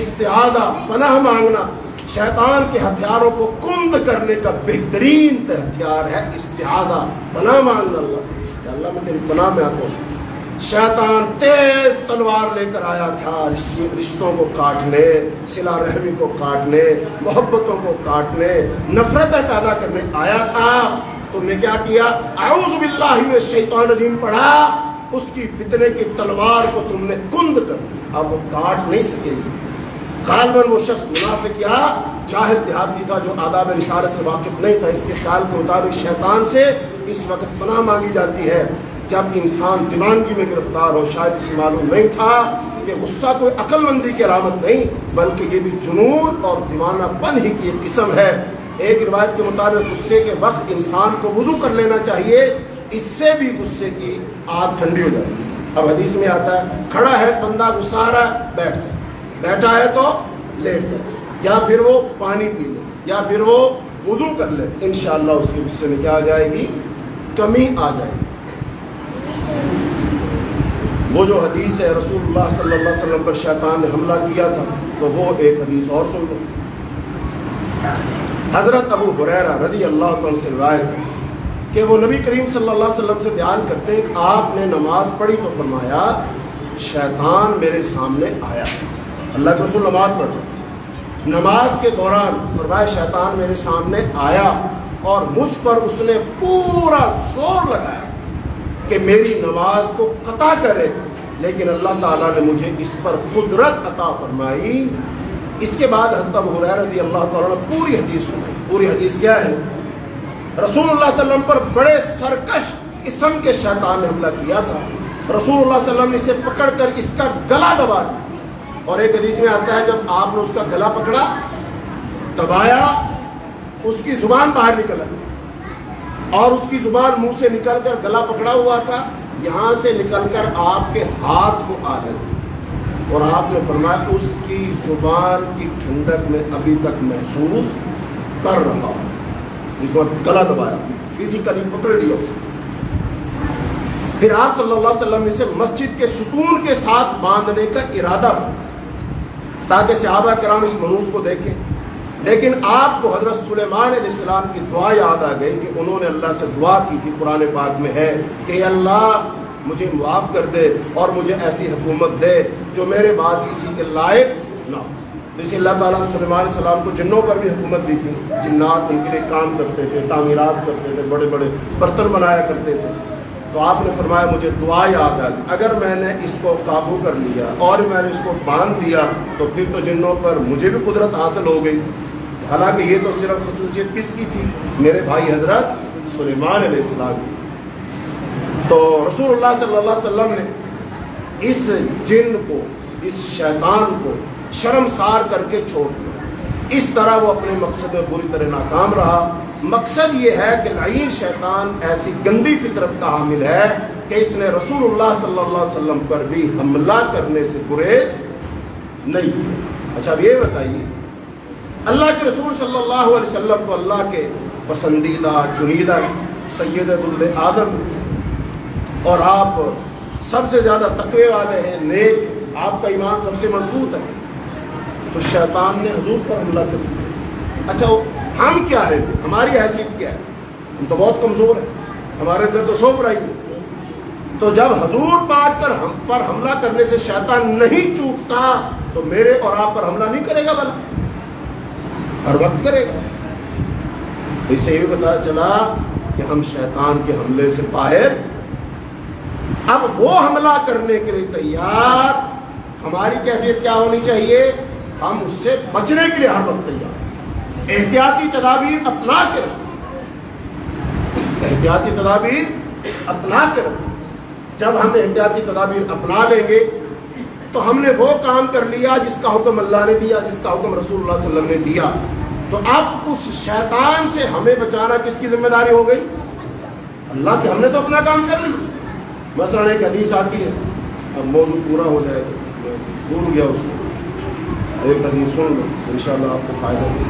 استعاذہ، پناہ مانگنا، شیطان کے ہتھیاروں کو کند کرنے کا بہترین ہتھیار ہے استعاذہ، پناہ مانگنا اللہ کہ اللہ میں تیری پناہ میں آتا ہوں۔ شیطان تیز تلوار لے کر آیا تھا رشتوں کو کاٹنے، صلہ رحمی کو کاٹنے، محبتوں کو کاٹنے، نفرتیں پیدا کرنے آیا تھا۔ تم نے کیا کیا؟ اعوذ باللہ من الشیطان الرجیم پڑھا، اس کی فتنے کی تلوار کو تم نے کند کر، اب وہ کاٹ نہیں سکے گی۔ غالباً وہ شخص منافق یا جاہل دیہاتی تھا جو آداب رسالت سے واقف نہیں تھا۔ اس کے خیال کے مطابق شیطان سے اس وقت پناہ مانگی جاتی ہے جب انسان دیوانگی میں گرفتار ہو۔ شاید اسے معلوم نہیں تھا کہ غصہ کوئی عقل مندی کی علامت نہیں، بلکہ یہ بھی جنون اور دیوانہ پن ہی کی ایک قسم ہے۔ ایک روایت کے مطابق غصے کے وقت انسان کو وضو کر لینا چاہیے، اس سے بھی غصے کی آگ ٹھنڈی ہو جائے۔ اب حدیث میں آتا ہے کھڑا ہے بندہ، غصہ آ رہا ہے، بیٹھ جائے، بیٹھا ہے تو لیٹ جائے، یا پھر وہ پانی پی لے، یا پھر وہ وضو کر لے، انشاءاللہ اس کے غصے میں کیا آ جائے گی؟ کمی آ جائے گی۔ وہ جو حدیث ہے رسول اللہ صلی اللہ علیہ وسلم پر شیطان نے حملہ کیا تھا، تو وہ ایک حدیث اور سن لو۔ حضرت ابو ہریرہ رضی اللہ عنہ سے روایت ہے کہ وہ نبی کریم صلی اللہ علیہ وسلم سے بیان کرتے ہیں کہ آپ نے نماز پڑھی تو فرمایا شیطان میرے سامنے آیا۔ اللہ کے رسول نماز پڑھ رہے، نماز کے دوران فرمایا شیطان میرے سامنے آیا اور مجھ پر اس نے پورا زور لگایا کہ میری نماز کو قطع کرے، لیکن اللہ تعالیٰ نے مجھے اس پر قدرت عطا فرمائی۔ اس کے بعد حضرت ابو ہریرہ رضی اللہ تعالیٰ نے پوری حدیث سنائی۔ پوری حدیث کیا ہے؟ رسول اللہ صلی اللہ علیہ وسلم پر بڑے سرکش قسم کے شیطان نے حملہ کیا تھا۔ رسول اللہ صلی اللہ علیہ وسلم نے اسے پکڑ کر اس کا گلا دبا دیا، اور ایک حدیث میں آتا ہے جب آپ نے اس کا گلا پکڑا، دبایا، اس کی زبان باہر نکل آئی، اور اس کی زبان منہ سے نکل کر گلا پکڑا ہوا تھا، یہاں سے نکل کر آپ کے ہاتھ کو آ گئی۔ اور آپ نے فرمایا اس کی زبان کی ٹھنڈک میں ابھی تک محسوس کر رہا ہوں. اس کو گلا دبایا, فزیکلی پکڑ لیا اسے. پھر آپ صلی اللہ علیہ وسلم نے اسے مسجد کے ستون کے ساتھ باندھنے کا ارادہ فرمایا تاکہ صحابہ کرام اس منوس کو دیکھیں. لیکن آپ کو حضرت سلیمان علیہ السلام کی دعا یاد آ گئی کہ انہوں نے اللہ سے دعا کی تھی, قرآن پاک میں ہے کہ اللہ مجھے معاف کر دے اور مجھے ایسی حکومت دے جو میرے بعد کسی کے لائق نہ ہو. جیسے اللہ تعالیٰ سلیمان علیہ السلام کو جنوں پر بھی حکومت دی تھی, جنات ان کے لیے کام کرتے تھے, تعمیرات کرتے تھے, بڑے بڑے برتن بنایا کرتے تھے. تو آپ نے فرمایا مجھے دعا یاد آ گئی, اگر میں نے اس کو قابو کر لیا اور میں نے اس کو باندھ دیا تو پھر تو جنوں پر مجھے بھی قدرت حاصل ہو گئی. حالانکہ یہ تو صرف خصوصیت کس کی تھی؟ میرے بھائی حضرت سلیمان علیہ السلام کی. تو رسول اللہ صلی اللہ علیہ وسلم نے اس جن کو, اس شیطان کو شرمسار کر کے چھوڑ دیا. اس طرح وہ اپنے مقصد میں بری طرح ناکام رہا. مقصد یہ ہے کہ لعین شیطان ایسی گندی فطرت کا حامل ہے کہ اس نے رسول اللہ صلی اللہ علیہ وسلم پر بھی حملہ کرنے سے گریز نہیں کیا. اچھا اب یہ بتائیے, اللہ کے رسول صلی اللہ علیہ وسلم کو اللہ کے پسندیدہ چنیدہ سید العالم اور آپ سب سے زیادہ تقوی والے ہیں, نیک, آپ کا ایمان سب سے مضبوط ہے, تو شیطان نے حضور پر حملہ کر دیا. اچھا ہم کیا ہیں, ہماری حیثیت کیا ہے؟ ہم تو بہت کمزور ہیں, ہمارے اندر تو 100 برائی ہے. تو جب حضور پاک کر ہم پر حملہ کرنے سے شیطان نہیں چوکتا تو میرے اور آپ پر حملہ نہیں کرے گا, بھلا ہر وقت کرے گا. اس سے یہ پتا چلا کہ ہم شیطان کے حملے سے باہر. اب وہ حملہ کرنے کے لیے تیار, ہماری کیفیت کیا ہونی چاہیے؟ ہم اس سے بچنے کے لیے ہر وقت تیار, احتیاطی تدابیر اپنا کے رکھیں, احتیاطی تدابیر اپنا کے رکھیں. جب ہم احتیاطی تدابیر اپنا لیں گے تو ہم نے وہ کام کر لیا جس کا حکم اللہ نے دیا, جس کا حکم رسول اللہ صلی اللہ علیہ وسلم نے دیا. تو اب اس شیطان سے ہمیں بچانا کس کی ذمہ داری ہو گئی؟ اللہ کی. ہم نے تو اپنا کام کر لیا. مثلا ایک حدیث آتی ہے, اب موضوع پورا ہو جائے گا, بھول گیا اس کو, ایک حدیث سن لو انشاءاللہ آپ کو فائدہ دے.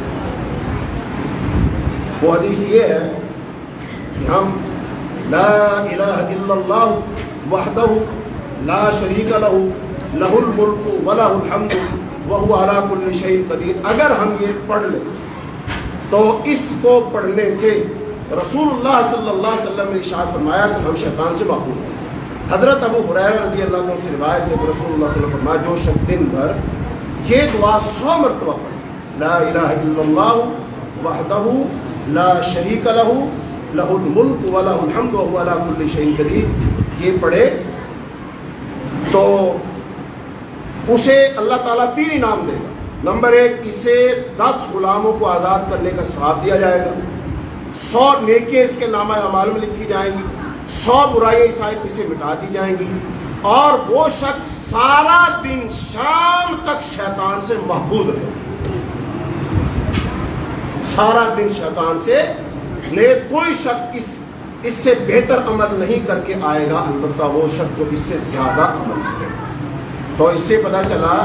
وہ حدیث یہ ہے کہ ہم لا الہ الا اللہ وحدہ لا شریک لہ لہ الملک ولہ الحمد وہو علی کل شیء قدیر, اگر ہم یہ پڑھ لیں تو اس کو پڑھنے سے رسول اللہ صلی اللہ علیہ وسلم نے ارشاد فرمایا کہ ہم شیطان سے محفوظ ہیں. حضرت ابو ہریرہ رضی اللہ عنہ سے روایت ہے کہ رسول اللہ صلی اللہ علیہ وسلم فرمایا جو شخص دن بھر یہ دعا 100 مرتبہ پڑھے, لا الہ الا اللہ وحدہ لا شریک لہ لہ الملک ولہ الحمد وہو علی کل شیء قدیر, یہ پڑھے تو اسے اللہ تعالیٰ 3 انعام دے گا. نمبر 1, اسے 10 غلاموں کو آزاد کرنے کا ثواب دیا جائے گا, 100 نیکیاں اس کے نامہ اعمال میں لکھی جائیں گی, 100 برائیاں اسے مٹا دی جائیں گی, اور وہ شخص سارا دن شام تک شیطان سے محفوظ رہے. سارا دن شیطان سے نیز کوئی شخص اس سے بہتر عمل نہیں کر کے آئے گا, البتہ وہ شخص جو اس سے زیادہ عمل کرے. تو اس سے پتہ چلا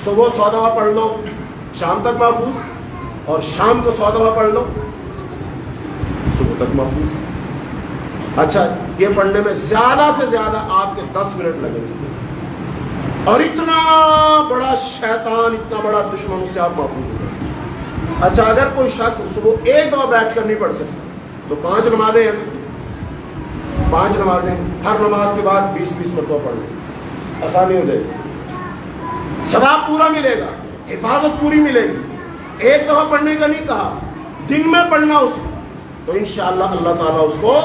صبح 100 دفعہ پڑھ لو شام تک محفوظ, اور شام کو 100 دفعہ پڑھ لو صبح تک محفوظ. اچھا یہ پڑھنے میں زیادہ سے زیادہ آپ کے 10 منٹ لگیں گے, اور اتنا بڑا شیطان, اتنا بڑا دشمن, اس سے آپ محفوظ ہو گئے. اچھا اگر کوئی شخص صبح ایک دفعہ بیٹھ کر نہیں پڑھ سکتا تو 5 نمازیں ہیں, 5 نمازیں, ہر نماز کے بعد 20-20 مرتبہ پڑھ لیں, آسانی ہو جائے گی, ثواب پورا ملے گا, حفاظت پوری ملے گی. ایک دفعہ پڑھنے کا نہیں کہا, دن میں پڑھنا اس کو, تو انشاءاللہ اللہ تعالیٰ اس کو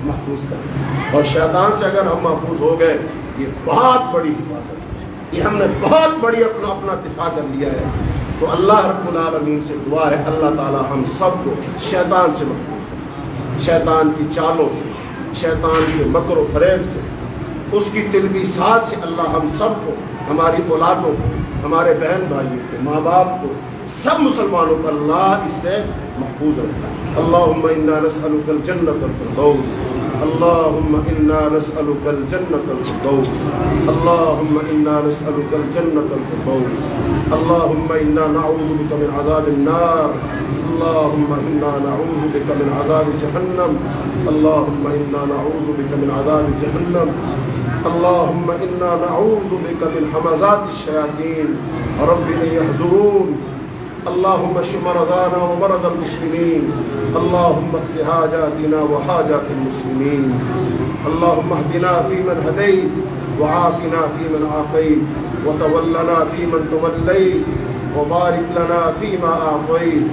محفوظ کرے. اور شیطان سے اگر ہم محفوظ ہو گئے, یہ بہت بڑی حفاظت ہے, یہ ہم نے بہت بڑی اپنا دفاع کر لیا ہے. تو اللہ رب العالمین سے دعا ہے اللہ تعالیٰ ہم سب کو شیطان سے محفوظ کرے, شیطان کی چالوں سے, شیطان کے مکر و فریب سے, اس کی تلبیسات سے اللہ ہم سب کو, ہماری اولادوں کو, ہمارے بہن بھائیوں کو, ماں باپ کو, سب مسلمانوں کو اللہ اس سے محفوظ رکھتا ہے. اللہم انا نسألک الجنۃ الفردوس اللهم إنا نسألك الجنة الفردوس اللهم إنا نسألك الجنة الفردوس اللهم إنا نعوذ بك من عذاب النار اللهم إنا نعوذ بك من عذاب جهنم اللهم إنا نعوذ بك من عذاب جهنم اللهم إنا نعوذ بك من همزات الشياطين رب أن يحضرون اللهم اشف مرضانا ومرضى المسلمين اللهم اقض حاجاتنا وحاجات المسلمين اللهم اهدنا فيمن هديت وعافنا فيمن عافيت وتولنا فيمن توليت وبارك لنا فيما أعطيت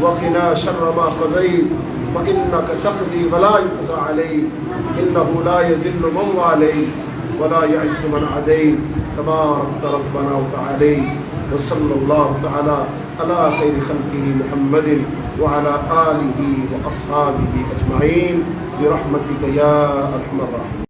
وقنا شر ما قضيت فإنك تقضي ولا يقضى عليك إنه لا يذل من واليت ولا يعز من عاديت تبارك ربنا وتعالى وصلى الله تعالى على خير خلقه محمد وعلى آله وأصحابه أجمعين برحمتك يا أرحم الراحمين.